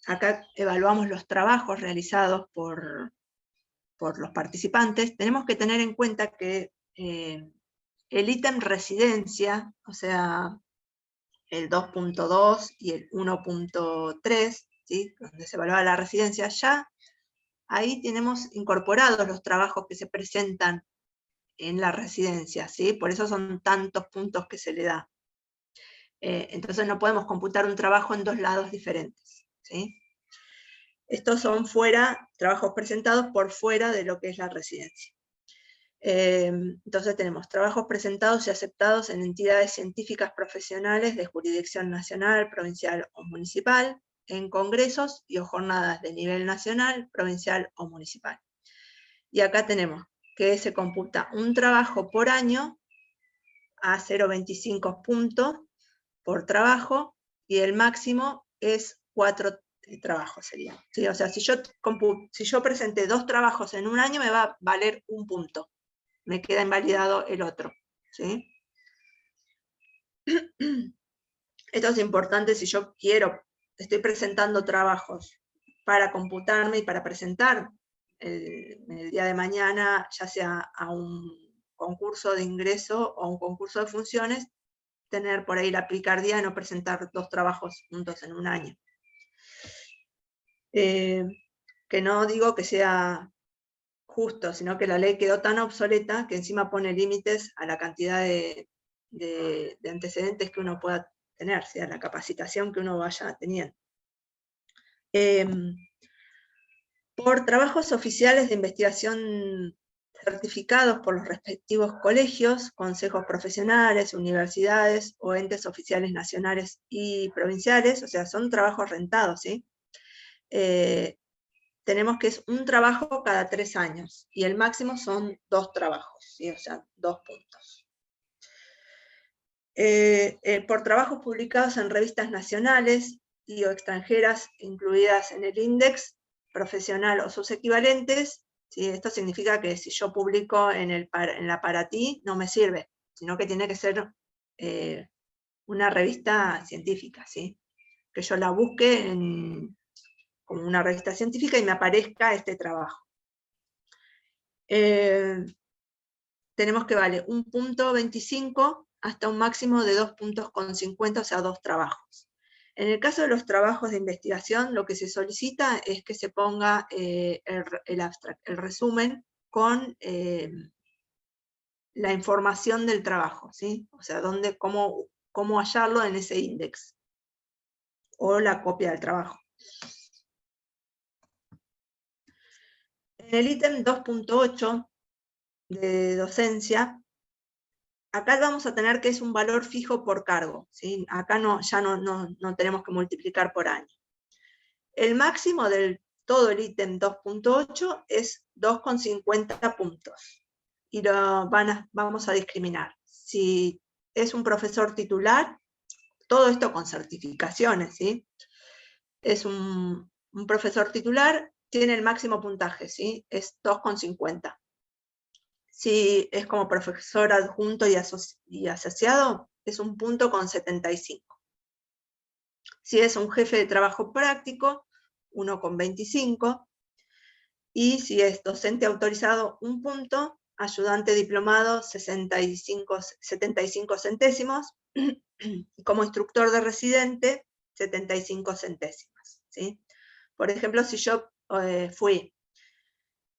acá evaluamos los trabajos realizados por los participantes. Tenemos que tener en cuenta que el ítem residencia, o sea, el 2.2 y el 1.3, ¿sí? Donde se evalúa la residencia, ya ahí tenemos incorporados los trabajos que se presentan en la residencia, ¿sí? Por eso son tantos puntos que se le da. Entonces no podemos computar un trabajo en dos lados diferentes, ¿sí? Estos son trabajos presentados por fuera de lo que es la residencia. Entonces tenemos trabajos presentados y aceptados en entidades científicas profesionales de jurisdicción nacional, provincial o municipal, en congresos y o jornadas de nivel nacional, provincial o municipal. Y acá tenemos que se computa un trabajo por año a 0,25 puntos por trabajo, y el máximo es 4 trabajos sería. ¿Sí? O sea, si yo presenté 2 trabajos en un año, me va a valer 1 punto. Me queda invalidado el otro. ¿Sí? Esto es importante si yo estoy presentando trabajos para computarme y para presentar el día de mañana, ya sea a un concurso de ingreso o a un concurso de funciones, tener por ahí la picardía de no presentar 2 trabajos juntos en un año. Que no digo que sea justo, sino que la ley quedó tan obsoleta que encima pone límites a la cantidad de antecedentes que uno pueda tener, sea la capacitación que uno vaya teniendo. Por trabajos oficiales de investigación certificados por los respectivos colegios, consejos profesionales, universidades o entes oficiales nacionales y provinciales, o sea, son trabajos rentados, ¿sí? Tenemos que es un trabajo cada 3 años, y el máximo son 2 trabajos, ¿sí? O sea, 2 puntos. Por trabajos publicados en revistas nacionales y o extranjeras incluidas en el índice profesional o sus equivalentes, ¿sí? Esto significa que si yo publico en la Paratí, no me sirve, sino que tiene que ser una revista científica, ¿sí? Que yo la busque como una revista científica y me aparezca este trabajo. Tenemos que vale 1,25 hasta un máximo de 2,50 puntos, o sea, 2 trabajos. En el caso de los trabajos de investigación, lo que se solicita es que se ponga el abstract, el resumen, con la información del trabajo, ¿sí? O sea, cómo hallarlo en ese índice, o la copia del trabajo. En el ítem 2,8 de docencia, acá vamos a tener que es un valor fijo por cargo, ¿sí? Acá ya no tenemos que multiplicar por año. El máximo del todo el ítem 2,8 es 2,50 puntos. Y vamos a discriminar. Si es un profesor titular, todo esto con certificaciones, ¿sí? Es un profesor titular, tiene el máximo puntaje, ¿sí? Es 2,50. Si es como profesor adjunto y asociado, es 1,75. Si es un jefe de trabajo práctico, 1,25. Y si es docente autorizado, 1 punto, ayudante diplomado, 75 centésimos, y como instructor de residente, 75 centésimas. ¿Sí? Por ejemplo, si yo fui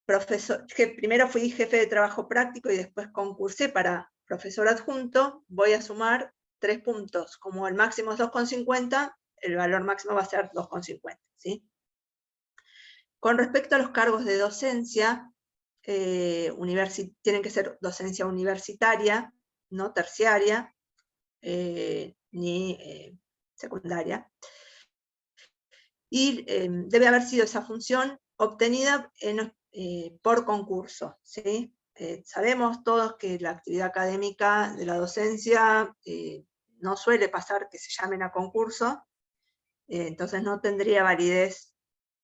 profesor, que primero fui jefe de trabajo práctico y después concursé para profesor adjunto, voy a sumar 3 puntos. Como el máximo es 2,50, el valor máximo va a ser 2,50. ¿Sí? Con respecto a los cargos de docencia, tienen que ser docencia universitaria, no terciaria, ni secundaria. Y debe haber sido esa función obtenida por concurso, ¿sí? Sabemos todos que la actividad académica de la docencia no suele pasar que se llamen a concurso, entonces no tendría validez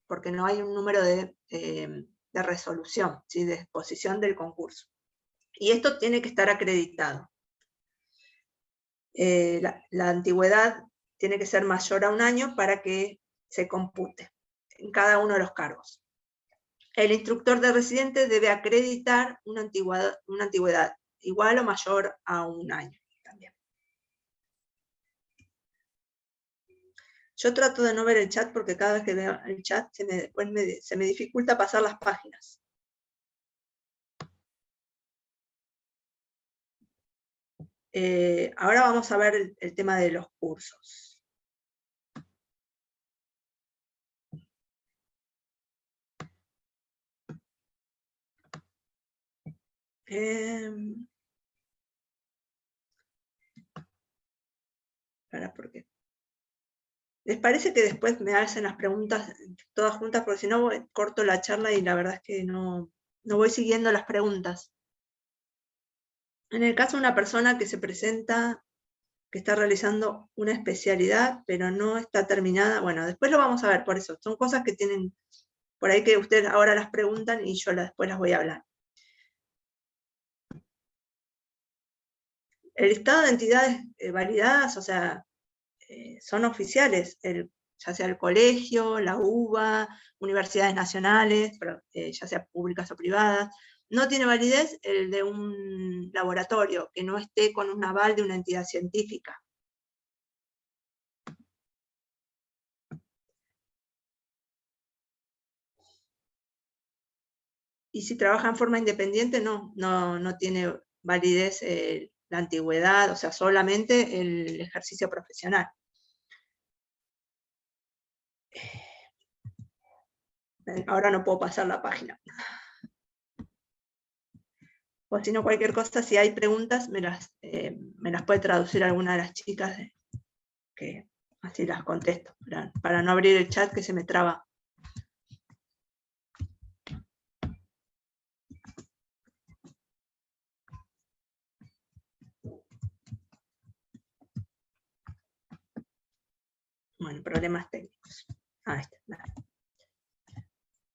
porque no hay un número de resolución, ¿sí? De exposición del concurso. Y esto tiene que estar acreditado. La antigüedad tiene que ser mayor a 1 año para que se compute en cada uno de los cargos. El instructor de residente debe acreditar una antigüedad igual o mayor a 1 año también. Yo trato de no ver el chat porque cada vez que veo el chat se me dificulta pasar las páginas. Ahora vamos a ver el tema de los cursos. ¿Por qué? ¿Les parece que después me hacen las preguntas todas juntas? Porque si no, corto la charla y la verdad es que no voy siguiendo las preguntas. En el caso de una persona que se presenta, que está realizando una especialidad, pero no está terminada, bueno, después lo vamos a ver, por eso. Son cosas que tienen, por ahí que ustedes ahora las preguntan y yo después las voy a hablar. El listado de entidades validadas, o sea, son oficiales, ya sea el colegio, la UBA, universidades nacionales, ya sea públicas o privadas. No tiene validez el de un laboratorio que no esté con un aval de una entidad científica. Y si trabaja en forma independiente, no tiene validez la antigüedad, o sea, solamente el ejercicio profesional. Ahora no puedo pasar la página. O si no, cualquier cosa, si hay preguntas, me las puede traducir alguna de las chicas, que así las contesto, para no abrir el chat que se me traba. Bueno, problemas técnicos. Ahí está.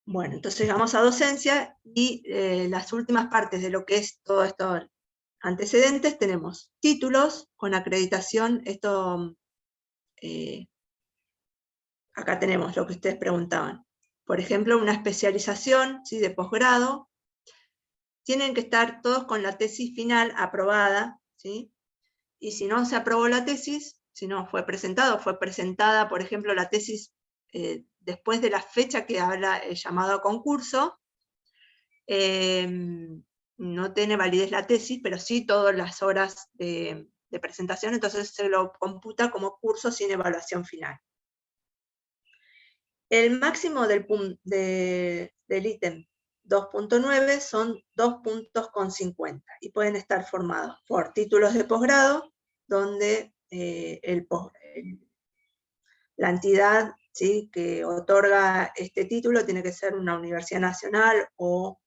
Bueno, entonces vamos a docencia y las últimas partes de lo que es todo esto antecedentes, tenemos títulos con acreditación, esto, acá tenemos lo que ustedes preguntaban. Por ejemplo, una especialización, ¿sí?, de posgrado, tienen que estar todos con la tesis final aprobada, ¿sí? Y si no se aprobó la tesis, si no fue presentada, por ejemplo, la tesis después de la fecha que habla el llamado a concurso, no tiene validez la tesis, pero sí todas las horas de presentación, entonces se lo computa como curso sin evaluación final. El máximo del ítem 2.9 son 2 puntos con 50 y pueden estar formados por títulos de posgrado, donde la entidad, ¿sí?, que otorga este título tiene que ser una universidad nacional o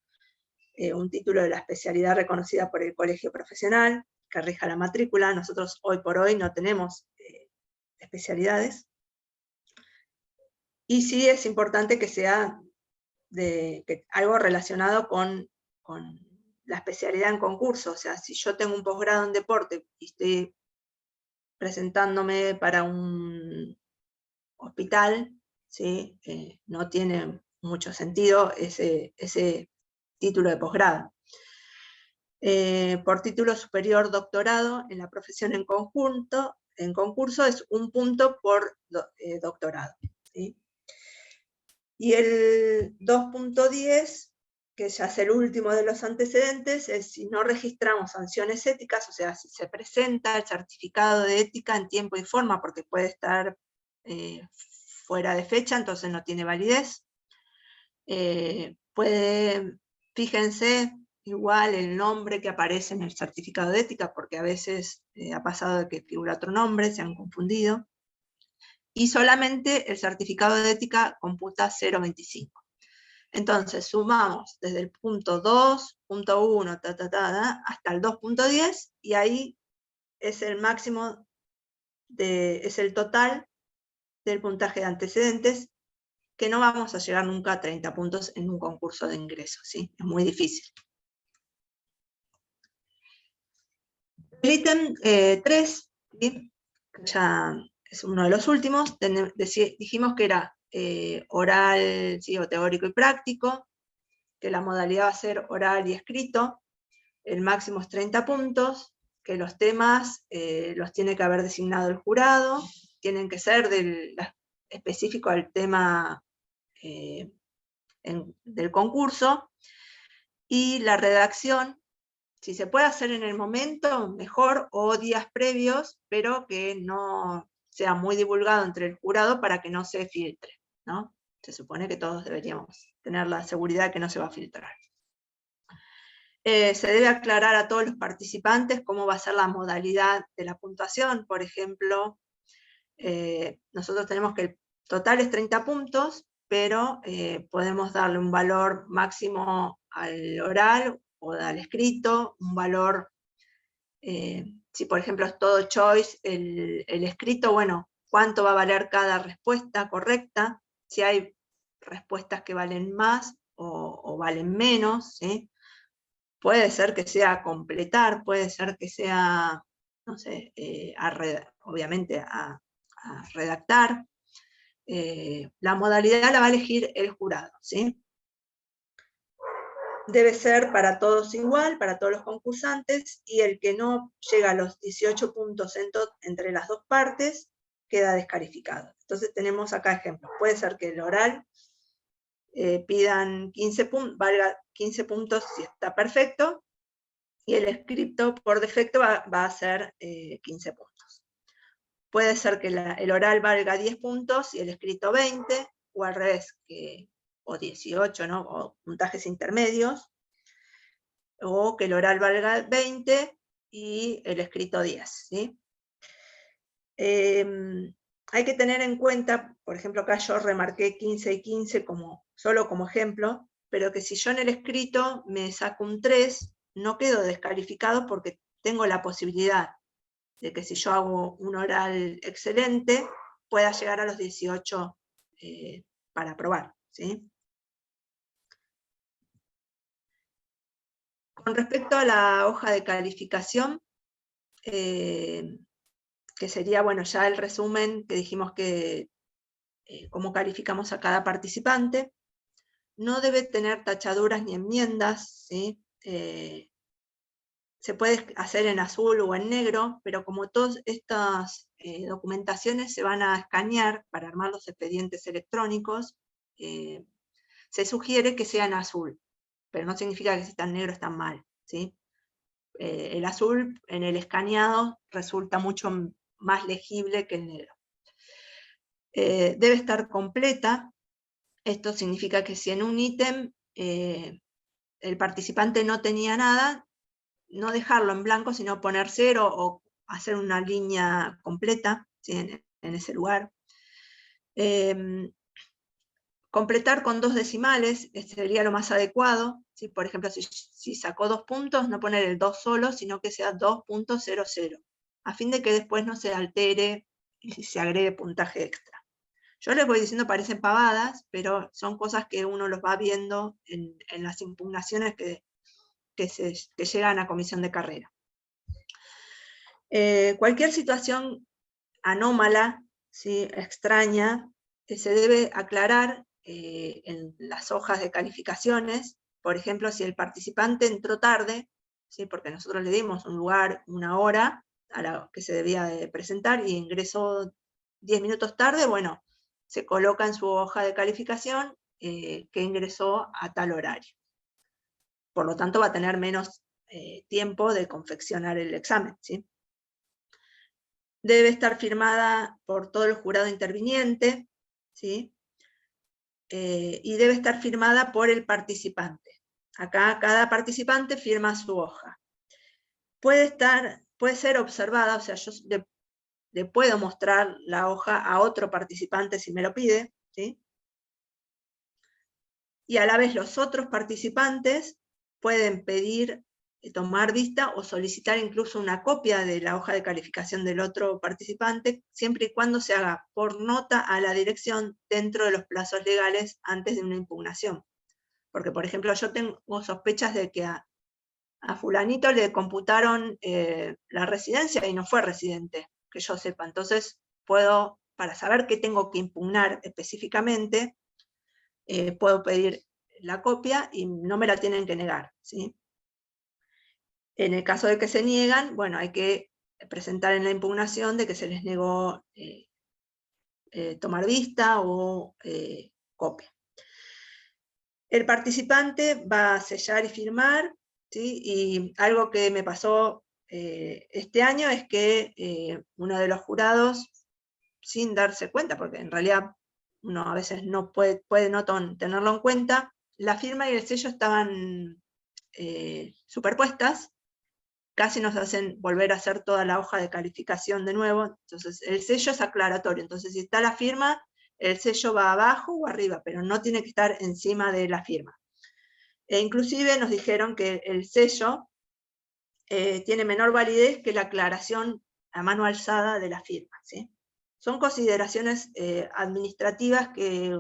un título de la especialidad reconocida por el colegio profesional que rija la matrícula. Nosotros hoy por hoy no tenemos especialidades. Y sí es importante que sea algo relacionado con la especialidad en concurso. O sea, si yo tengo un posgrado en deporte y estoy presentándome para un hospital, ¿sí?, no tiene mucho sentido ese título de posgrado. Por título superior doctorado en la profesión en concurso es 1 punto por doctorado, ¿sí? Y el 2.10, que ya es el último de los antecedentes, es si no registramos sanciones éticas, o sea, si se presenta el certificado de ética en tiempo y forma, porque puede estar fuera de fecha, entonces no tiene validez. Fíjense igual el nombre que aparece en el certificado de ética, porque a veces ha pasado de que figura otro nombre, se han confundido. Y solamente el certificado de ética computa 0.25. Entonces sumamos desde el punto 2, punto 1, hasta el 2.10, y ahí es el máximo, es el total del puntaje de antecedentes, que no vamos a llegar nunca a 30 puntos en un concurso de ingreso, ¿sí? Es muy difícil. El ítem 3, ¿sí?, ya es uno de los últimos, dijimos que era oral, ¿sí?, o teórico y práctico, que la modalidad va a ser oral y escrito, el máximo es 30 puntos, que los temas los tiene que haber designado el jurado, tienen que ser específico al tema del concurso, y la redacción, si se puede hacer en el momento, mejor, o días previos, pero que no sea muy divulgado entre el jurado para que no se filtre, ¿no? Se supone que todos deberíamos tener la seguridad de que no se va a filtrar. Se debe aclarar a todos los participantes cómo va a ser la modalidad de la puntuación. Por ejemplo, nosotros tenemos que el total es 30 puntos, pero podemos darle un valor máximo al oral o al escrito, un valor, si por ejemplo es todo choice, el escrito, bueno, cuánto va a valer cada respuesta correcta, si hay respuestas que valen más o valen menos, ¿sí? Puede ser que sea completar, puede ser que sea, no sé, obviamente a redactar. La modalidad la va a elegir el jurado, ¿sí? Debe ser para todos igual, para todos los concursantes, y el que no llega a los 18 puntos entre las dos partes, queda descalificado. Entonces tenemos acá ejemplos. Puede ser que el oral pidan 15 puntos, valga 15 puntos si está perfecto, y el escrito por defecto va a ser 15 puntos. Puede ser que el oral valga 10 puntos y el escrito 20, o al revés, o 18, ¿no? O puntajes intermedios, o que el oral valga 20 y el escrito 10, ¿sí? Hay que tener en cuenta, por ejemplo, acá yo remarqué 15 y 15 solo como ejemplo, pero que si yo en el escrito me saco un 3, no quedo descalificado porque tengo la posibilidad de que si yo hago un oral excelente, pueda llegar a los 18 para aprobar, ¿sí? Con respecto a la hoja de calificación, que sería, bueno, ya el resumen que dijimos que cómo calificamos a cada participante, no debe tener tachaduras ni enmiendas, ¿sí? Se puede hacer en azul o en negro, pero como todas estas documentaciones se van a escanear para armar los expedientes electrónicos, se sugiere que sea en azul, pero no significa que si están negros están mal, ¿sí? El azul en el escaneado resulta mucho más legible que el negro. Debe estar completa. Esto significa que si en un ítem el participante no tenía nada, no dejarlo en blanco, sino poner 0 o hacer una línea completa, ¿sí? en ese lugar. Completar con 2 decimales sería lo más adecuado, ¿sí? Por ejemplo, si sacó 2 puntos, no poner el 2 solo, sino que sea 2.00, a fin de que después no se altere y se agregue puntaje extra. Yo les voy diciendo, parecen pavadas, pero son cosas que uno los va viendo en las impugnaciones que llegan a comisión de carrera. Cualquier situación anómala, ¿sí? Extraña, se debe aclarar en las hojas de calificaciones. Por ejemplo, si el participante entró tarde, ¿sí? Porque nosotros le dimos un lugar, una hora a la que se debía de presentar, y ingresó 10 minutos tarde, bueno, se coloca en su hoja de calificación que ingresó a tal horario. Por lo tanto, va a tener menos tiempo de confeccionar el examen, ¿sí? Debe estar firmada por todo el jurado interviniente, ¿sí? Y debe estar firmada por el participante. Acá cada participante firma su hoja. Puede ser observada, o sea, yo le puedo mostrar la hoja a otro participante si me lo pide, ¿sí? Y a la vez los otros participantes pueden pedir, tomar vista o solicitar incluso una copia de la hoja de calificación del otro participante, siempre y cuando se haga por nota a la dirección dentro de los plazos legales antes de una impugnación. Porque, por ejemplo, yo tengo sospechas de que a fulanito le computaron la residencia y no fue residente, que yo sepa. Entonces puedo, para saber qué tengo que impugnar específicamente, puedo pedir la copia y no me la tienen que negar, ¿sí? En el caso de que se niegan, bueno, hay que presentar en la impugnación de que se les negó tomar vista o copia. El participante va a sellar y firmar, ¿sí? Y algo que me pasó este año es que uno de los jurados, sin darse cuenta, porque en realidad uno a veces no puede no tenerlo en cuenta, la firma y el sello estaban superpuestas, casi nos hacen volver a hacer toda la hoja de calificación de nuevo. Entonces el sello es aclaratorio, entonces si está la firma, el sello va abajo o arriba, pero no tiene que estar encima de la firma. E inclusive nos dijeron que el sello tiene menor validez que la aclaración a mano alzada de la firma, ¿sí? Son consideraciones administrativas que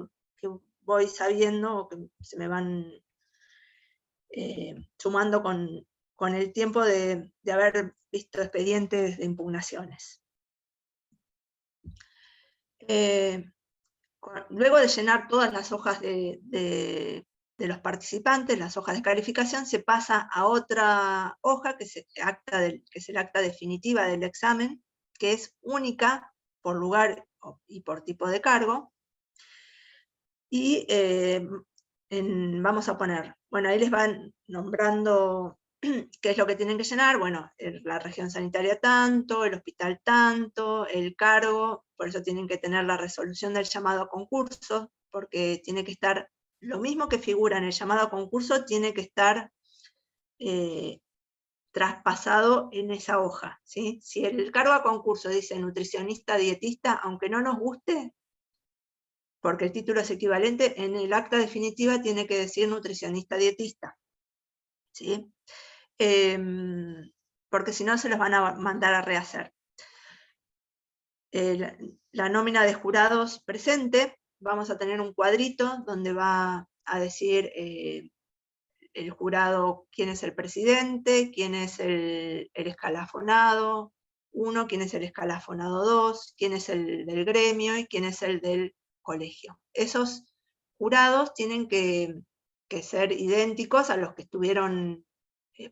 voy sabiendo o que se me van sumando con el tiempo de haber visto expedientes de impugnaciones. Luego de llenar todas las hojas de los participantes, las hojas de calificación, se pasa a otra hoja, que es el acta definitiva del examen, que es única por lugar y por tipo de cargo. Y vamos a poner, bueno, ahí les van nombrando qué es lo que tienen que llenar. Bueno, la región sanitaria tanto, el hospital tanto, el cargo, por eso tienen que tener la resolución del llamado a concurso, porque tiene que estar, lo mismo que figura en el llamado a concurso, tiene que estar traspasado en esa hoja, ¿sí? Si el cargo a concurso dice nutricionista, dietista, aunque no nos guste, porque el título es equivalente, en el acta definitiva tiene que decir nutricionista, dietista, ¿sí? Porque si no se los van a mandar a rehacer. La nómina de jurados presente, vamos a tener un cuadrito donde va a decir el jurado quién es el presidente, quién es el escalafonado 1, quién es el escalafonado 2, quién es el del gremio y quién es el del colegio. Esos jurados tienen que ser idénticos a los que estuvieron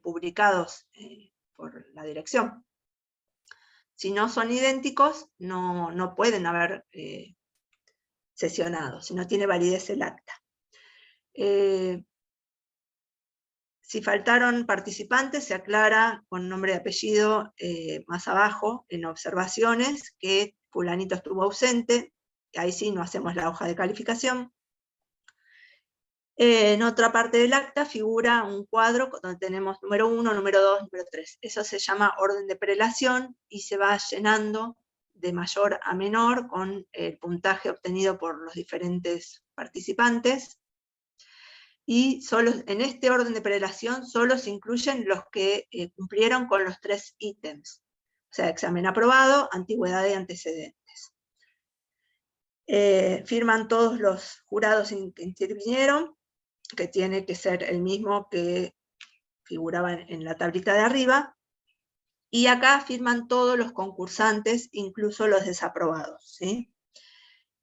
publicados por la dirección. Si no son idénticos, no pueden haber sesionado, si no tiene validez el acta. Si faltaron participantes, se aclara con nombre y apellido más abajo, en observaciones, que fulanito estuvo ausente, ahí sí no hacemos la hoja de calificación. En otra parte del acta figura un cuadro donde tenemos número 1, número 2, número 3. Eso se llama orden de prelación y se va llenando de mayor a menor con el puntaje obtenido por los diferentes participantes. Y solo en este orden de prelación solo se incluyen los que cumplieron con los 3 ítems. O sea, examen aprobado, antigüedad y antecedentes. Firman todos los jurados que intervinieron, que tiene que ser el mismo que figuraba en la tablita de arriba, y acá firman todos los concursantes, incluso los desaprobados, ¿sí?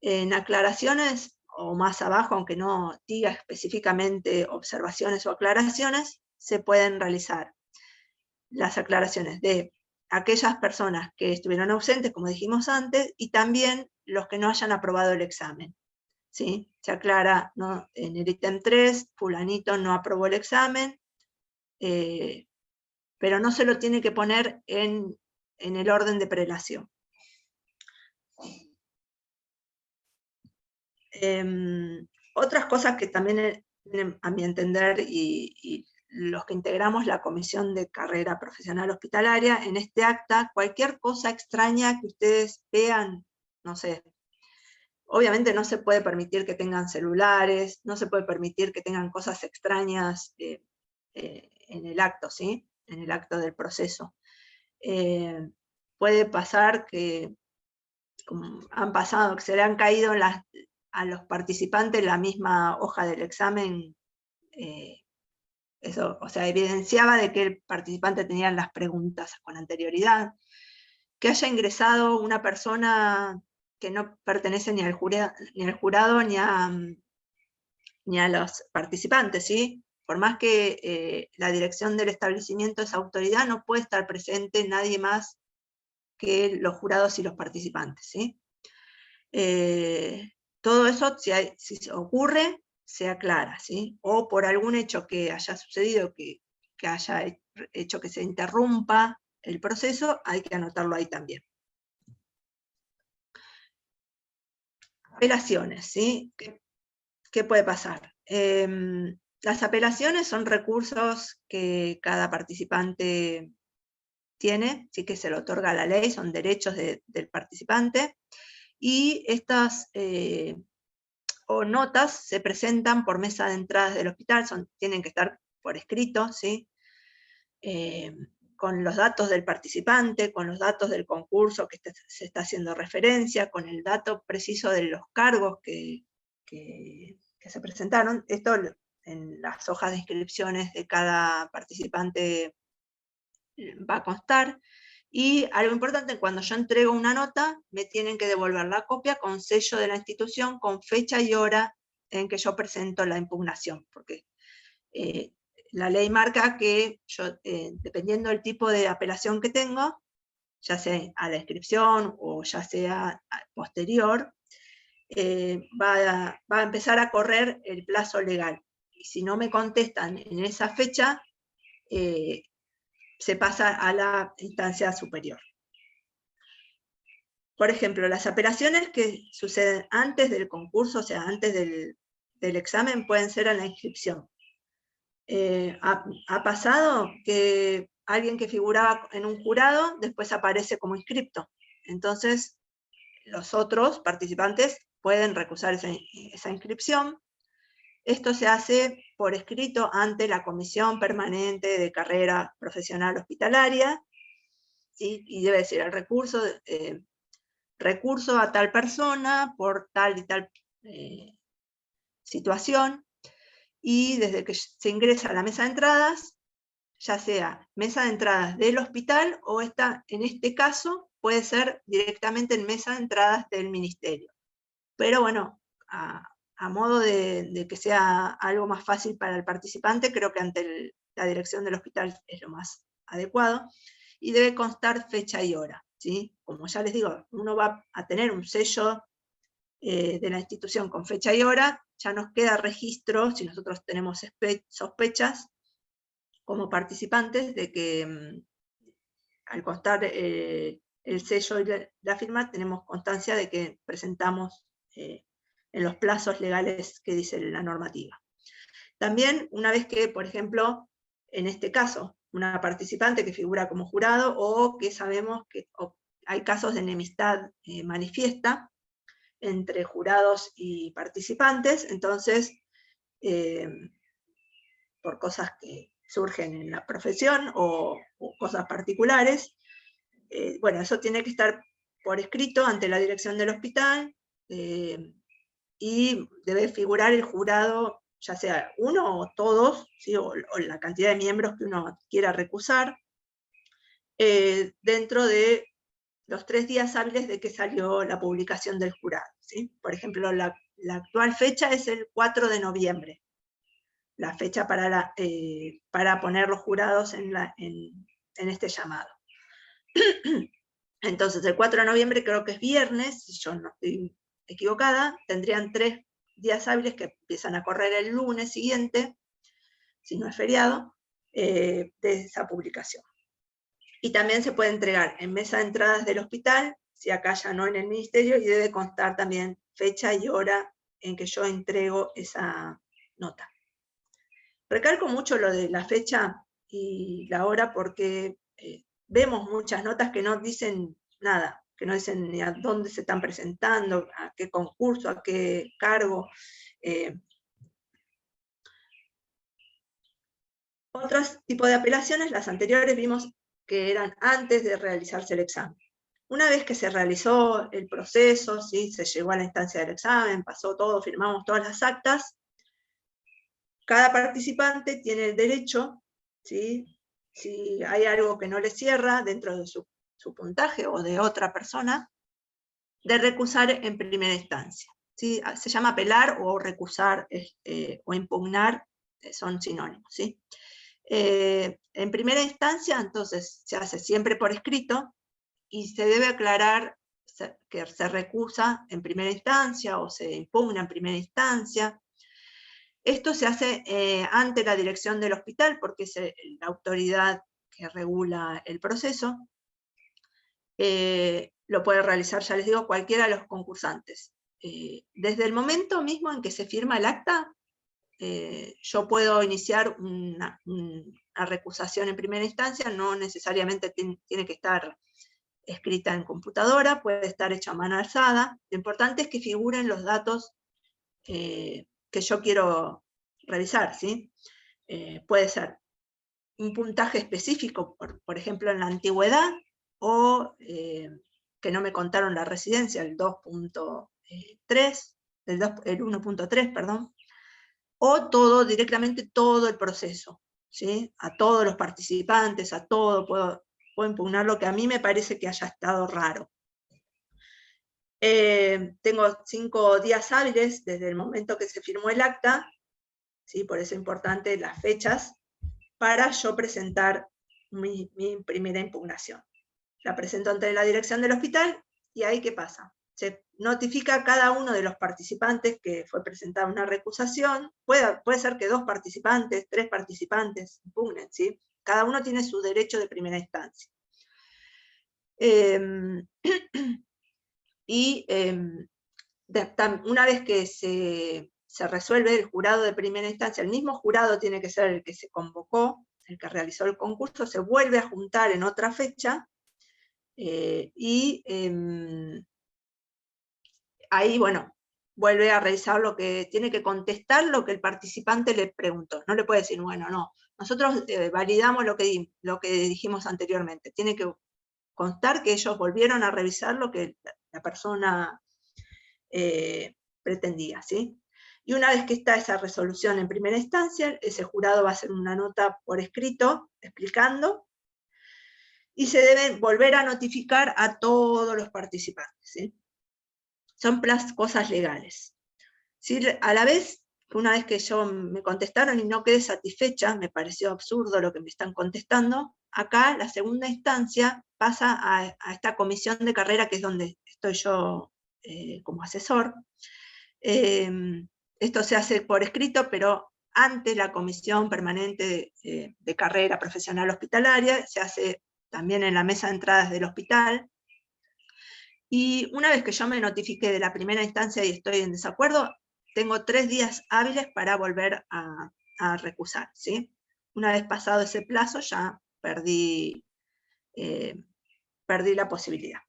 En aclaraciones, o más abajo, aunque no diga específicamente observaciones o aclaraciones, se pueden realizar las aclaraciones de aquellas personas que estuvieron ausentes, como dijimos antes, y también los que no hayan aprobado el examen. ¿Sí? Se aclara, ¿no? En el ítem 3, fulanito no aprobó el examen, pero no se lo tiene que poner en el orden de prelación. Otras cosas que también, a mi entender, y los que integramos la Comisión de Carrera Profesional Hospitalaria, en este acta, cualquier cosa extraña que ustedes vean, no sé, obviamente no se puede permitir que tengan celulares, no se puede permitir que tengan cosas extrañas en el acto, ¿sí? En el acto del proceso. Puede pasar que, como han pasado, que se le han caído a los participantes la misma hoja del examen, eso, o sea, evidenciaba de que el participante tenía las preguntas con anterioridad, que haya ingresado una persona que no pertenece ni al jurado ni a los participantes, ¿sí? Por más que la dirección del establecimiento es autoridad, no puede estar presente nadie más que los jurados y los participantes, ¿sí? Todo eso, si ocurre, se aclara, ¿sí? O por algún hecho que haya sucedido, que haya hecho que se interrumpa el proceso, hay que anotarlo ahí también. Apelaciones, ¿sí? ¿Qué puede pasar? Las apelaciones son recursos que cada participante tiene, sí que se le otorga la ley, son derechos del participante, y estas o notas se presentan por mesa de entradas del hospital, tienen que estar por escrito, ¿sí? Con los datos del participante, con los datos del concurso que se está haciendo referencia, con el dato preciso de los cargos que se presentaron. Esto en las hojas de inscripciones de cada participante va a constar. Y algo importante, cuando yo entrego una nota, me tienen que devolver la copia con sello de la institución, con fecha y hora en que yo presento la impugnación, porque la ley marca que yo, dependiendo del tipo de apelación que tengo, ya sea a la inscripción o ya sea posterior, va a empezar a correr el plazo legal. Y si no me contestan en esa fecha, se pasa a la instancia superior. Por ejemplo, las apelaciones que suceden antes del concurso, o sea, antes del examen, pueden ser a la inscripción. Ha pasado que alguien que figuraba en un jurado después aparece como inscripto. Entonces, los otros participantes pueden recusar esa inscripción. Esto se hace por escrito ante la Comisión Permanente de Carrera Profesional Hospitalaria, ¿sí? Y debe decir el recurso, recurso a tal persona por tal y tal situación, y desde que se ingresa a la mesa de entradas, ya sea mesa de entradas del hospital o en este caso puede ser directamente en mesa de entradas del ministerio. Pero bueno, a modo de que sea algo más fácil para el participante, creo que ante la dirección del hospital es lo más adecuado, y debe constar fecha y hora, ¿sí? Como ya les digo, uno va a tener un sello de la institución con fecha y hora, ya nos queda registro, si nosotros tenemos sospechas como participantes, de que al constar el sello y la firma, tenemos constancia de que presentamos en los plazos legales que dice la normativa. También, una vez que, por ejemplo, en este caso, una participante que figura como jurado, o que sabemos que hay casos de enemistad manifiesta entre jurados y participantes, entonces, por cosas que surgen en la profesión o cosas particulares, bueno, eso tiene que estar por escrito ante la dirección del hospital, y debe figurar el jurado, ya sea uno o todos, ¿sí? o la cantidad de miembros que uno quiera recusar, dentro de los 3 días hábiles de que salió la publicación del jurado, ¿sí? Por ejemplo, la actual fecha es el 4 de noviembre, la fecha para poner los jurados en este llamado. Entonces, el 4 de noviembre creo que es viernes, si yo no estoy equivocada, tendrían 3 días hábiles que empiezan a correr el lunes siguiente, si no es feriado, de esa publicación. Y también se puede entregar en mesa de entradas del hospital, si acá ya no en el ministerio, y debe constar también fecha y hora en que yo entrego esa nota. Recalco mucho lo de la fecha y la hora porque vemos muchas notas que no dicen nada, que no dicen ni a dónde se están presentando, a qué concurso, a qué cargo. Otros tipos de apelaciones, las anteriores vimos que eran antes de realizarse el examen. Una vez que se realizó el proceso, ¿sí? Se llegó a la instancia del examen, pasó todo, firmamos todas las actas, cada participante tiene el derecho, ¿sí? Si hay algo que no le cierra dentro de su puntaje o de otra persona, de recusar en primera instancia, ¿sí? Se llama apelar o recusar o impugnar, son sinónimos, ¿sí? En primera instancia, entonces, se hace siempre por escrito y se debe aclarar que se recusa en primera instancia o se impugna en primera instancia. Esto se hace ante la dirección del hospital porque es la autoridad que regula el proceso. Lo puede realizar, ya les digo, cualquiera de los concursantes. Desde el momento mismo en que se firma el acta, yo puedo iniciar una recusación en primera instancia, no necesariamente tiene que estar escrita en computadora, puede estar hecha a mano alzada. Lo importante es que figuren los datos que yo quiero revisar, ¿sí? Puede ser un puntaje específico, por ejemplo, en la antigüedad, o que no me contaron la residencia, el 2.3, el 1.3, perdón, o todo, directamente todo el proceso, ¿sí? A todos los participantes, a todo, puedo impugnar lo que a mí me parece que haya estado raro. Tengo 5 días hábiles desde el momento que se firmó el acta, ¿sí? Por eso es importante las fechas, para yo presentar mi primera impugnación. La presento ante la dirección del hospital, y ahí ¿qué pasa? Se notifica a cada uno de los participantes que fue presentada una recusación. Puede ser que 2 participantes, 3 participantes impugnen, ¿sí? Cada uno tiene su derecho de primera instancia. Y una vez que se resuelve el jurado de primera instancia, el mismo jurado tiene que ser el que se convocó, el que realizó el concurso, se vuelve a juntar en otra fecha, y ahí, bueno, vuelve a revisar lo que tiene que contestar, lo que el participante le preguntó. No le puede decir, bueno, no, nosotros validamos lo que dijimos anteriormente. Tiene que constar que ellos volvieron a revisar lo que la persona pretendía, ¿sí? Y una vez que está esa resolución en primera instancia, ese jurado va a hacer una nota por escrito explicando, y se deben volver a notificar a todos los participantes, ¿sí? Son cosas legales, ¿sí? A la vez, una vez que me contestaron y no quedé satisfecha, me pareció absurdo lo que me están contestando, acá la segunda instancia pasa a esta comisión de carrera, que es donde estoy yo como asesor. Esto se hace por escrito, pero ante la comisión permanente de carrera profesional hospitalaria, se hace también en la mesa de entradas del hospital. Y una vez que yo me notifique de la primera instancia y estoy en desacuerdo, tengo 3 días hábiles para volver a recusar, ¿sí? Una vez pasado ese plazo, ya perdí la posibilidad.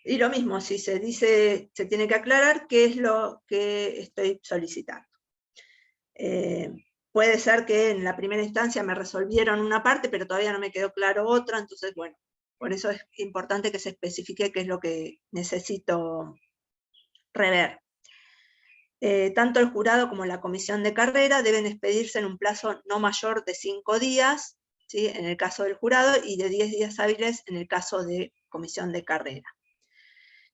Y lo mismo, si se dice, se tiene que aclarar qué es lo que estoy solicitando. Puede ser que en la primera instancia me resolvieron una parte, pero todavía no me quedó claro otra, entonces, bueno, por eso es importante que se especifique qué es lo que necesito rever. Tanto el jurado como la comisión de carrera deben expedirse en un plazo no mayor de 5 días, ¿sí? En el caso del jurado, y de 10 días hábiles en el caso de comisión de carrera.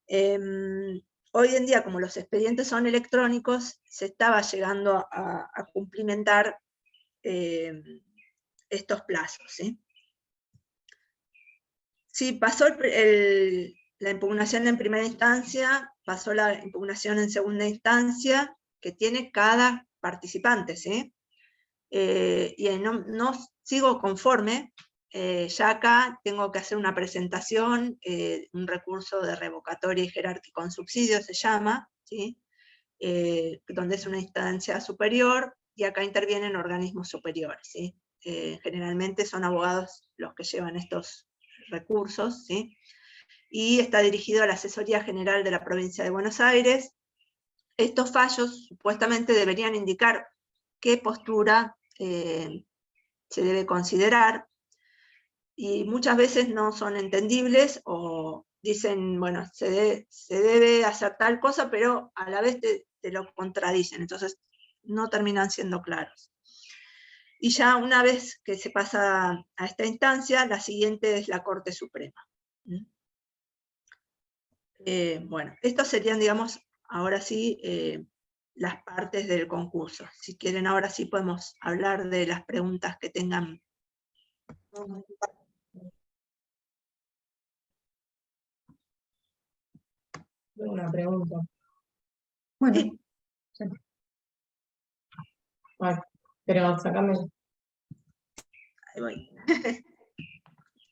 Hoy en día, como los expedientes son electrónicos, se estaba llegando a cumplimentar estos plazos, ¿sí? Sí, pasó la impugnación en primera instancia, pasó la impugnación en segunda instancia, que tiene cada participante, ¿sí? Y no sigo conforme, ya acá tengo que hacer una presentación, un recurso de revocatoria y jerárquico en subsidio se llama, ¿sí? Donde es una instancia superior, y acá intervienen organismos superiores, ¿sí? Generalmente son abogados los que llevan estos recursos, ¿sí? Y está dirigido a la Asesoría General de la Provincia de Buenos Aires. Estos fallos supuestamente deberían indicar qué postura se debe considerar, y muchas veces no son entendibles, o dicen, bueno, se debe hacer tal cosa, pero a la vez te lo contradicen, entonces no terminan siendo claros. Y ya una vez que se pasa a esta instancia, la siguiente es la Corte Suprema. Bueno, estos serían, digamos, ahora sí, las partes del concurso. Si quieren, ahora sí podemos hablar de las preguntas que tengan. Tengo una pregunta. Bueno, Sí. Vale, pero sacame. Ahí voy.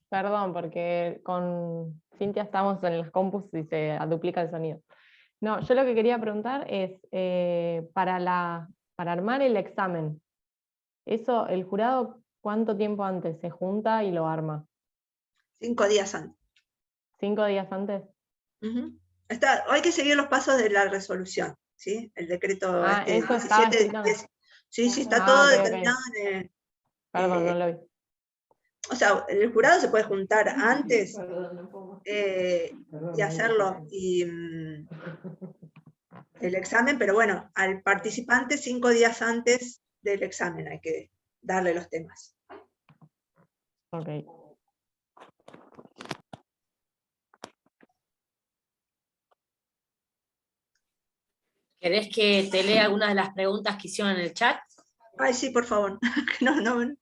Perdón, porque con Cintia estamos en las compus y se duplica el sonido. No, yo lo que quería preguntar es, para armar el examen, eso, el jurado, ¿cuánto tiempo antes se junta y lo arma? 5 días antes. 5 días antes. Ujú. Hay que seguir los pasos de la resolución, ¿sí? El decreto Eso estaba 17. escrito. Sí, está Ah, todo ok, determinado ok. en el, Perdón, no lo vi. o sea, el jurado se puede juntar antes y hacerlo el examen, pero bueno, al participante 5 días antes del examen hay que darle los temas. Ok. ¿Querés que te lea algunas de las preguntas que hicieron en el chat? Ay, sí, por favor. No.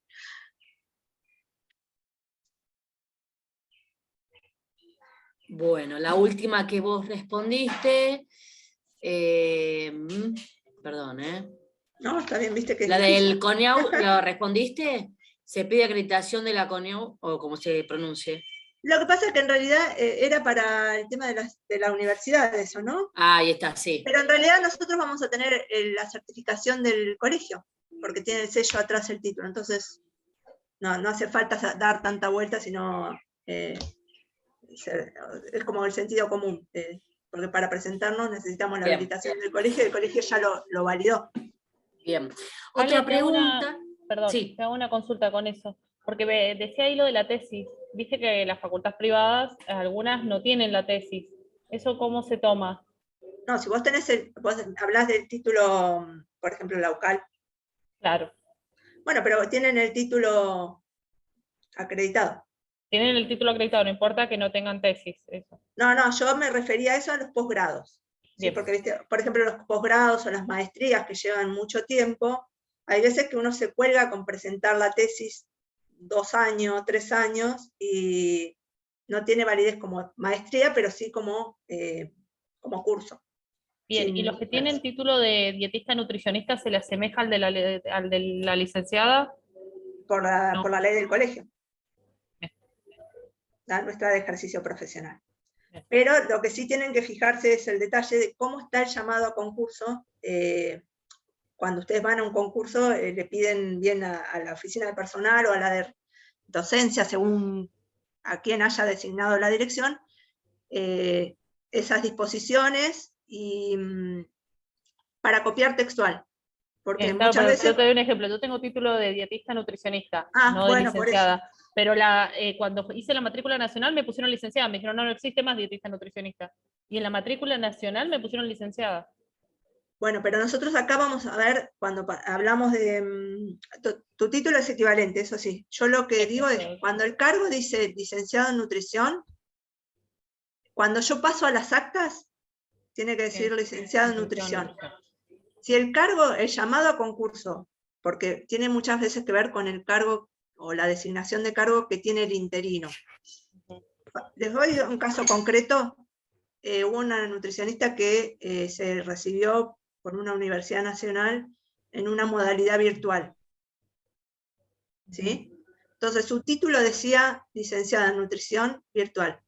Bueno, la última que vos respondiste, perdón, No, está bien, viste que es la difícil. del CONEAU, ¿lo respondiste? ¿Se pide acreditación de la CONEAU o como se pronuncie? Lo que pasa es que en realidad era para el tema de la universidad, eso, ¿no? Ah, ahí está, sí. Pero en realidad nosotros vamos a tener la certificación del colegio, porque tiene el sello atrás el título, entonces no hace falta dar tanta vuelta, sino es como el sentido común, porque para presentarnos necesitamos la Bien. habilitación del colegio y el colegio ya lo validó. Bien. Ale, Otra te hago pregunta. Perdón, Sí. te hago una consulta con eso, porque decía ahí lo de la tesis. Dice que las facultades privadas, algunas no tienen la tesis. ¿Eso cómo se toma? No, si vos vos hablás del título, por ejemplo, la UCAL, Claro, bueno, pero tienen el título acreditado. tienen el título acreditado, no importa que no tengan tesis. Eso. No, yo me refería a eso a los posgrados. ¿Sí? Bien. Porque, ¿viste? Por ejemplo, los posgrados o las maestrías que llevan mucho tiempo, hay veces que uno se cuelga con presentar la tesis 2 años, 3 años, y no tiene validez como maestría, pero sí como curso. Bien, Sí, ¿y los que tienen título de dietista nutricionista se le asemeja al de la licenciada? por No. la ley del colegio, Bien. la nuestra de ejercicio profesional. Bien. Pero lo que sí tienen que fijarse es el detalle de cómo está el llamado a concurso. Cuando ustedes van a un concurso, le piden bien a la oficina de personal o a la de docencia, según a quien haya designado la dirección, esas disposiciones y para copiar textual. Porque Bien, claro, muchas pero veces... yo te doy un ejemplo. Yo tengo título de dietista nutricionista, no de bueno, por eso. licenciada. Pero cuando hice la matrícula nacional me pusieron licenciada. Me dijeron, no existe más dietista nutricionista. Y en la matrícula nacional me pusieron licenciada. Bueno, pero nosotros acá vamos a ver, cuando hablamos de... tu título es equivalente, eso sí. Yo lo que digo es, cuando el cargo dice licenciado en nutrición, cuando yo paso a las actas, tiene que decir licenciado en nutrición. Si el cargo, el llamado a concurso, porque tiene muchas veces que ver con el cargo o la designación de cargo que tiene el interino. Les doy un caso concreto. Hubo una nutricionista que se recibió por una universidad nacional en una modalidad virtual. ¿Sí? Entonces su título decía licenciada en nutrición virtual.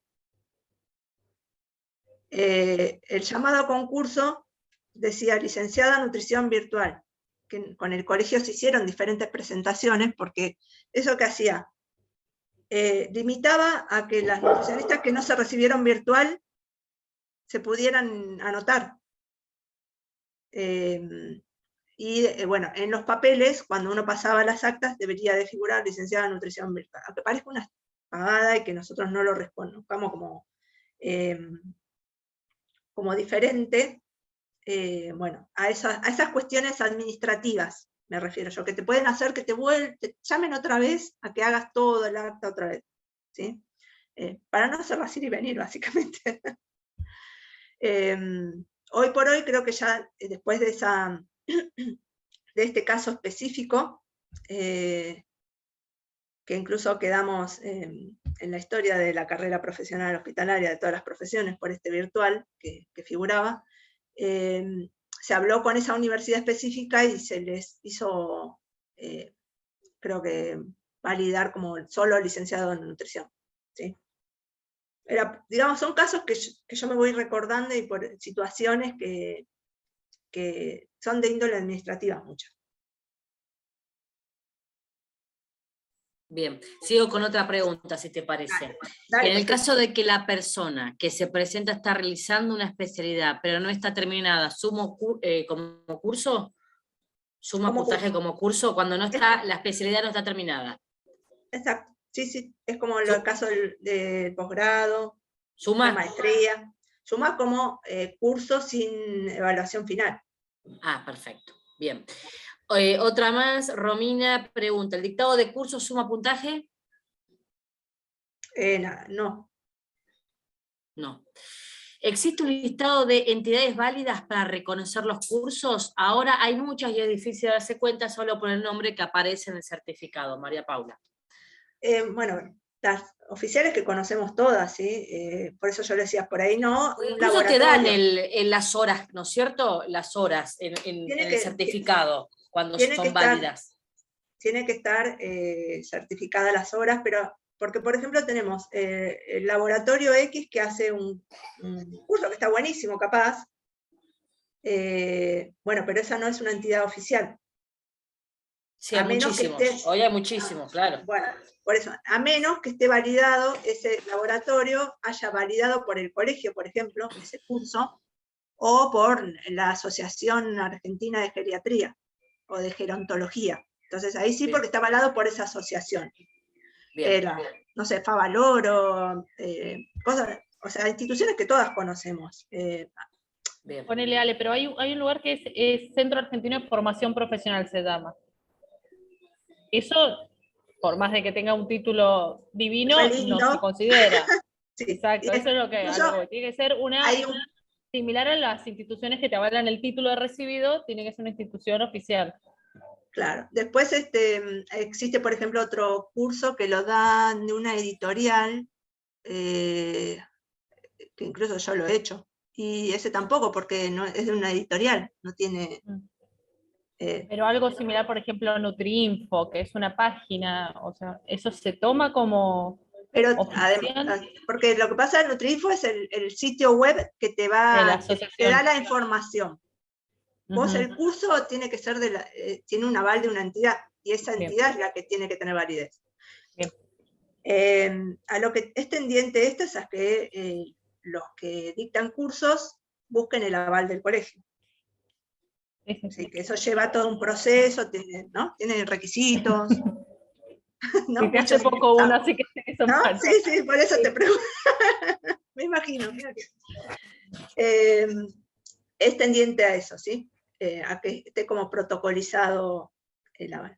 El llamado a concurso decía licenciada en nutrición virtual, que con el colegio se hicieron diferentes presentaciones, porque eso que hacía, limitaba a que las nutricionistas que no se recibieron virtual se pudieran anotar. Y bueno, en los papeles, cuando uno pasaba las actas, debería de figurar licenciada en nutrición virtual, aunque parezca una pagada y que nosotros no lo reconozcamos como diferente. Bueno, a esas cuestiones administrativas me refiero yo, que te pueden hacer que te llamen otra vez a que hagas todo el acta otra vez, ¿sí? Para no hacerlo así y venir, básicamente. Hoy por hoy creo que ya después de este caso específico, que incluso quedamos en la historia de la carrera profesional hospitalaria de todas las profesiones por este virtual que figuraba, se habló con esa universidad específica y se les hizo, creo que, validar como solo licenciado en nutrición. ¿Sí? Pero, digamos, son casos que yo me voy recordando y por situaciones que son de índole administrativa muchas. Bien, sigo con otra pregunta, si te parece. Dale, En el perfecto. caso de que la persona que se presenta está realizando una especialidad, pero no está terminada, ¿sumo como curso? ¿Suma Como puntaje curso. como curso cuando no está, la especialidad no está terminada? Exacto, sí, es como el caso del posgrado, la ¿Suma? maestría. Suma como curso sin evaluación final. Ah, perfecto, bien. Otra más, Romina pregunta, ¿el dictado de curso suma puntaje? Nada, no. No. ¿Existe un listado de entidades válidas para reconocer los cursos? Ahora hay muchas y es difícil darse cuenta solo por el nombre que aparece en el certificado. María Paula. Bueno, las oficiales que conocemos todas, ¿sí? Por eso yo le decía, por ahí no, un Incluso te dan laboratorio. las horas, ¿no es cierto? Las horas en Tiene el que- certificado, cuando tiene que son estar- válidas. Tiene que estar certificadas las horas, pero porque, por ejemplo, tenemos el laboratorio X que hace un curso que está buenísimo, capaz. Bueno, pero esa no es una entidad oficial. Sí, A hay menos que muchísimos. esté- Hoy hay muchísimos, claro. Bueno, por eso, a menos que esté validado ese laboratorio, haya validado por el colegio, por ejemplo, ese curso, o por la Asociación Argentina de Geriatría o de Gerontología. Entonces ahí sí, Bien. porque está avalado por esa asociación. Bien. Pero, no sé, Favaloro, cosas, o sea, instituciones que todas conocemos. Bien. Ponele, Ale, pero hay un lugar que es Centro Argentino de Formación Profesional, se llama. Eso, por más de que tenga un título divino, Re no lindo. se considera. Sí, Exacto, y eso es lo que incluso algo. Tiene que ser hay un, similar a las instituciones que te avalan el título de recibido, tiene que ser una institución oficial. claro. Después existe, por ejemplo, otro curso que lo dan de una editorial, que incluso yo lo he hecho. Y ese tampoco, porque no, es de una editorial, no tiene... Pero algo similar, por ejemplo, a Nutriinfo, que es una página, o sea, eso se toma como pero oficial además, porque lo que pasa en Nutriinfo es el sitio web que te de la te asociación. da la información. Vos Ujú. el curso tiene que ser tiene un aval de una entidad, y esa Bien. entidad es la que tiene que tener validez. Bien. A lo que es tendiente esto es a que los que dictan cursos busquen el aval del colegio. Sí, sí, Así sí. que eso lleva todo un proceso, ¿no? Tiene requisitos. ¿no? Sí, te hace poco uno, así que son ¿no? varios. Sí, por eso te pregunto. Me imagino, mira que... es tendiente a eso, ¿sí? A que esté como protocolizado el aval.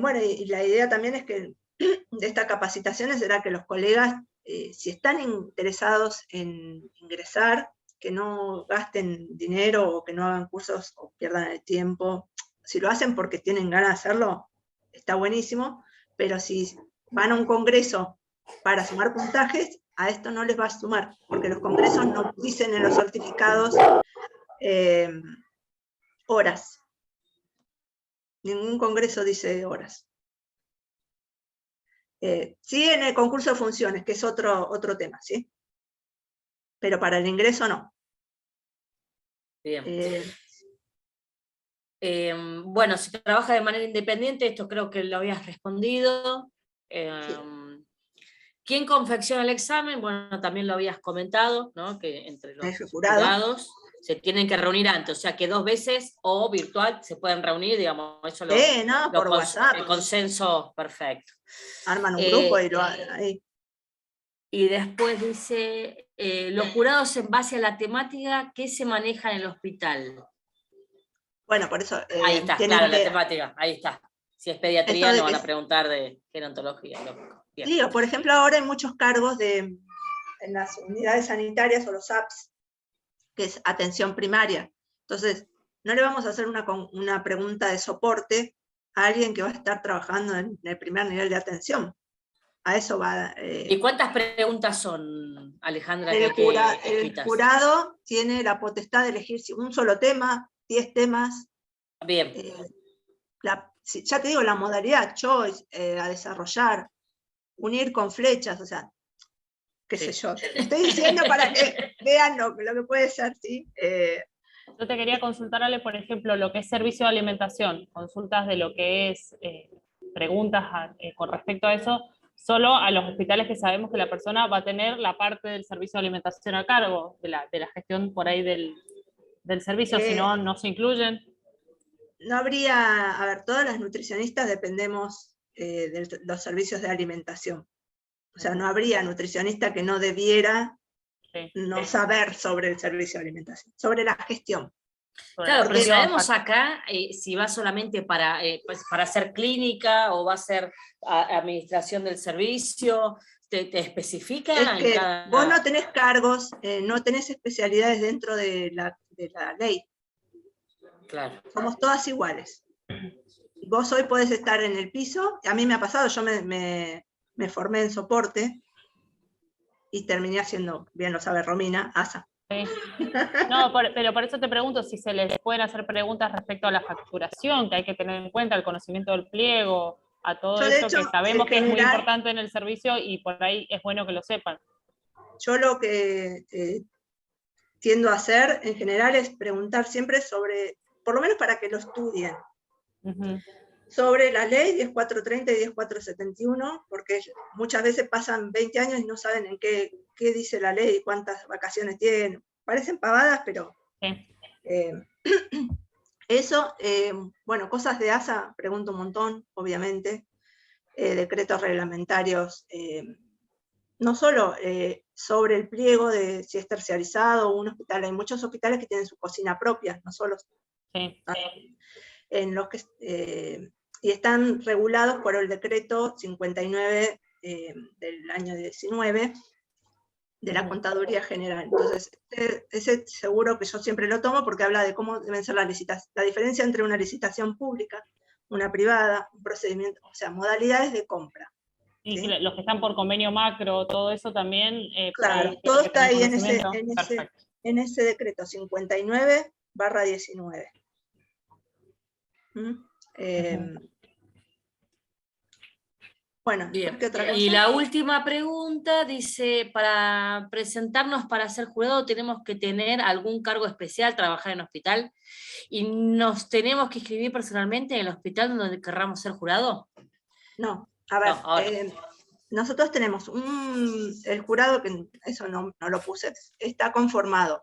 Bueno, y la idea también es que de estas capacitaciones será que los colegas, si están interesados en ingresar, que no gasten dinero o que no hagan cursos o pierdan el tiempo. Si lo hacen porque tienen ganas de hacerlo, está buenísimo, pero si van a un congreso para sumar puntajes, a esto no les va a sumar, porque los congresos no dicen en los certificados horas. Ningún congreso dice horas. Sí, en el concurso de funciones, que es otro tema, ¿sí? Pero para el ingreso no. Bien. Bueno, si trabaja de manera independiente, esto creo que lo habías respondido. Sí. ¿Quién confecciona el examen? Bueno, también lo habías comentado, ¿no? Que entre los El jurado. jurados se tienen que reunir antes, o sea que 2 veces o virtual se pueden reunir, digamos, eso No, por WhatsApp. el consenso perfecto. Arman un grupo y lo ahí. Y después dice, los jurados en base a la temática que se maneja en el hospital. Bueno, por eso Ahí está, tienen claro, que... la temática, ahí está. Si es pediatría, Esto de no van que a preguntar de gerontología. Bien. sí, o por ejemplo, ahora hay muchos cargos en las unidades sanitarias o los APS, que es atención primaria. Entonces, no le vamos a hacer una pregunta de soporte a alguien que va a estar trabajando en el primer nivel de atención. A eso va... ¿Y cuántas preguntas son, Alejandra, que el hay que escritas? jurado tiene la potestad de elegir un solo tema, 10 temas. Bien. Ya te digo, la modalidad choice, a desarrollar, unir con flechas, o sea, qué Sí. sé yo. Estoy diciendo para que vean lo que puede ser, ¿sí? Yo te quería consultar, Ale, por ejemplo, lo que es servicio de alimentación, consultas de lo que es preguntas con respecto a eso, solo a los hospitales que sabemos que la persona va a tener la parte del servicio de alimentación a cargo, de la gestión por ahí del servicio, si no, no se incluyen. No habría, a ver, todas las nutricionistas dependemos de los servicios de alimentación. O sea, no habría nutricionista que no debiera Sí. no saber sobre el servicio de alimentación, sobre la gestión. Claro, pero Porque- sabemos acá si va solamente para hacer clínica o va a ser administración del servicio, ¿te especifica? Es en que cada- vos no tenés cargos, no tenés especialidades dentro de la ley. Claro. Somos todas iguales. Vos hoy podés estar en el piso, a mí me ha pasado, yo me formé en soporte y terminé haciendo, bien lo sabe Romina, ASA. Sí. No, pero por eso te pregunto si se les pueden hacer preguntas respecto a la facturación, que hay que tener en cuenta el conocimiento del pliego, a todo Yo, de eso hecho, que sabemos en que es muy general- importante en el servicio y por ahí es bueno que lo sepan. Yo lo que tiendo a hacer en general es preguntar siempre sobre, por lo menos para que lo estudien, Ujú. sobre la ley 10430 y 10471, porque muchas veces pasan 20 años y no saben en qué dice la ley, cuántas vacaciones tienen. Parecen pavadas, pero Sí. eso, bueno, cosas de ASA, pregunto un montón, obviamente, decretos reglamentarios, no solo sobre el pliego de si es terciarizado o un hospital, hay muchos hospitales que tienen su cocina propia, no solo Sí. en los que y están regulados por el decreto 59 del año 19 de la Contaduría General. Entonces, ese seguro que yo siempre lo tomo porque habla de cómo deben ser la diferencia entre una licitación pública, una privada, un procedimiento, o sea, modalidades de compra. Y ¿sí? que los que están por convenio macro, todo eso también, por Claro, ahí todo hay que está tener ahí conocimiento. Perfecto. en ese decreto 59/19. Bueno, Bien. ¿qué otra cosa? Y la última pregunta dice, para presentarnos para ser jurado tenemos que tener algún cargo especial, trabajar en hospital, y nos tenemos que inscribir personalmente en el hospital donde querramos ser jurado. No, a ver, No, ahora. nosotros tenemos el jurado, que eso no lo puse, está conformado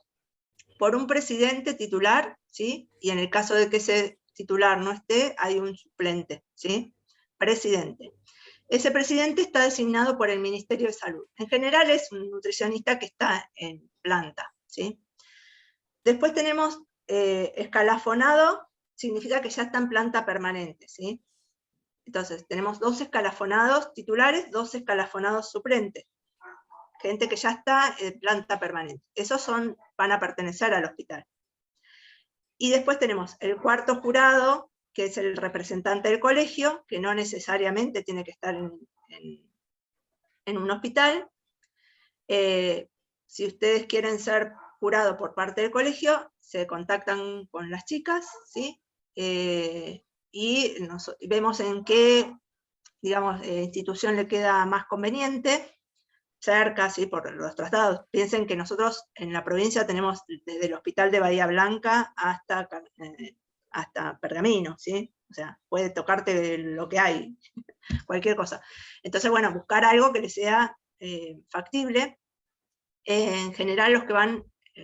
por un presidente titular, ¿sí? Y en el caso de que ese titular no esté, hay un suplente, ¿sí? Presidente. Ese presidente está designado por el Ministerio de Salud. En general es un nutricionista que está en planta, ¿sí? Después tenemos escalafonado, significa que ya está en planta permanente, ¿sí? Entonces, tenemos 2 escalafonados titulares, 2 escalafonados suplentes. Gente que ya está en planta permanente. Esos van a pertenecer al hospital. Y después tenemos el cuarto jurado, que es el representante del colegio, que no necesariamente tiene que estar en un hospital. Si ustedes quieren ser jurado por parte del colegio, se contactan con las chicas, ¿sí? Y vemos en qué, digamos, institución le queda más conveniente, cerca, ¿sí? Por los traslados. Piensen que nosotros en la provincia tenemos desde el hospital de Bahía Blanca hasta Pergamino, ¿sí? O sea, puede tocarte lo que hay, cualquier cosa. Entonces, bueno, buscar algo que les sea factible. En general, los que van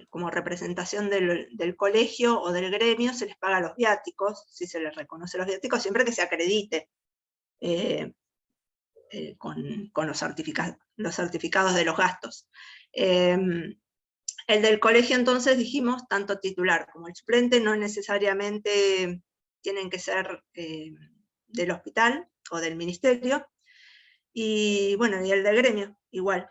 como representación del colegio o del gremio, se les paga los viáticos, si se les reconoce los viáticos, siempre que se acredite con los certificados de los gastos. El del colegio, entonces, dijimos, tanto titular como el suplente no necesariamente tienen que ser del hospital o del ministerio, y bueno, y el del gremio, igual.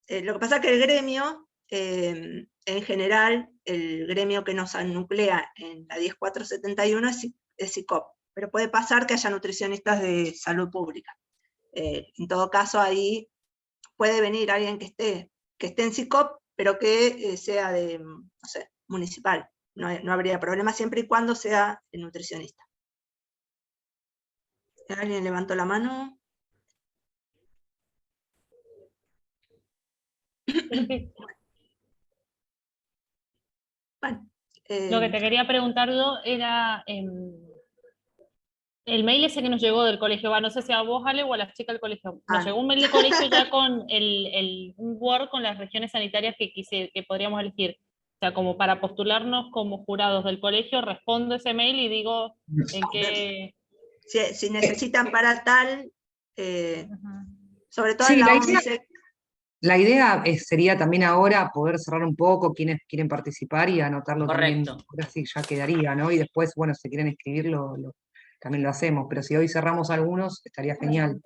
Lo que pasa es que el gremio, en general, el gremio que nos nuclea en la 10471 es SICOP, pero puede pasar que haya nutricionistas de salud pública. En todo caso, ahí puede venir alguien que esté en SICOP, pero que sea de, no sé, municipal. No habría problema siempre y cuando sea el nutricionista. ¿Alguien levantó la mano? Perfecto. Bueno, Lo que te quería preguntar yo era, el mail ese que nos llegó del colegio, no sé si a vos, Ale, o a las chicas del colegio, nos llegó un mail del colegio ya con un Word con las regiones sanitarias que podríamos elegir. O sea, como para postularnos como jurados del colegio, respondo ese mail y digo en qué... si necesitan para tal, sobre todo Sí, en la la idea- 11, La idea sería también ahora poder cerrar un poco quienes quieren participar y anotarlo también, Correcto. ahora sí ya quedaría, ¿no? Y después, bueno, si quieren escribirlo, también lo hacemos, pero si hoy cerramos algunos, estaría genial.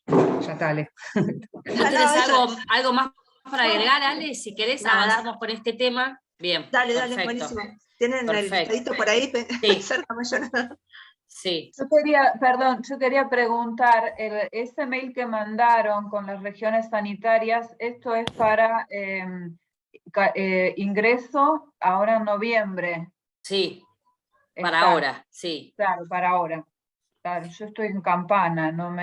Ya está, Ale. ¿No no, tenés eso algo más para agregar, Ale? Si querés, Nada. avanzamos con este tema. Bien, dale, perfecto. buenísimo. ¿Tienen Perfecto. el listadito por ahí? Sí. Cerca mayor. Sí, Yo quería preguntar, ese mail que mandaron con las regiones sanitarias, ¿esto es para ingreso ahora en noviembre? sí, para Está, ahora, sí. Claro, para ahora. Claro, yo estoy en Campana, no,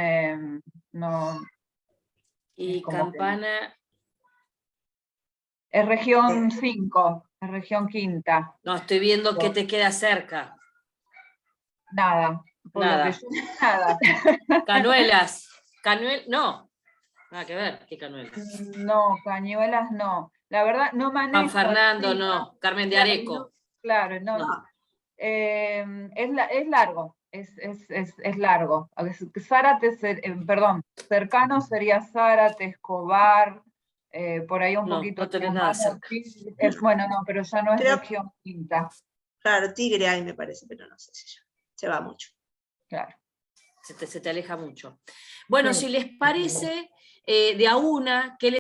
Y como que- Campana, es región 5, es región quinta, no, estoy viendo que te queda cerca. nada. Por Nada. lo que yo nada. Canuelas, no, nada que ver, ¿qué Canuelas? No, Cañuelas no. La verdad, no manejo. San Fernando, sí, no, Carmen de claro, Areco. Claro, no. No. Es largo, es largo. Zárate, perdón, cercano sería Zárate, Escobar, por ahí un No, poquito. no tenés nada cerca. Bueno, no, pero ya no es Creo- región quinta, Claro, Tigre hay me parece, pero no sé si ya. Se va mucho. claro. Se te aleja mucho. Bueno, Sí. si les parece, de a una, ¿qué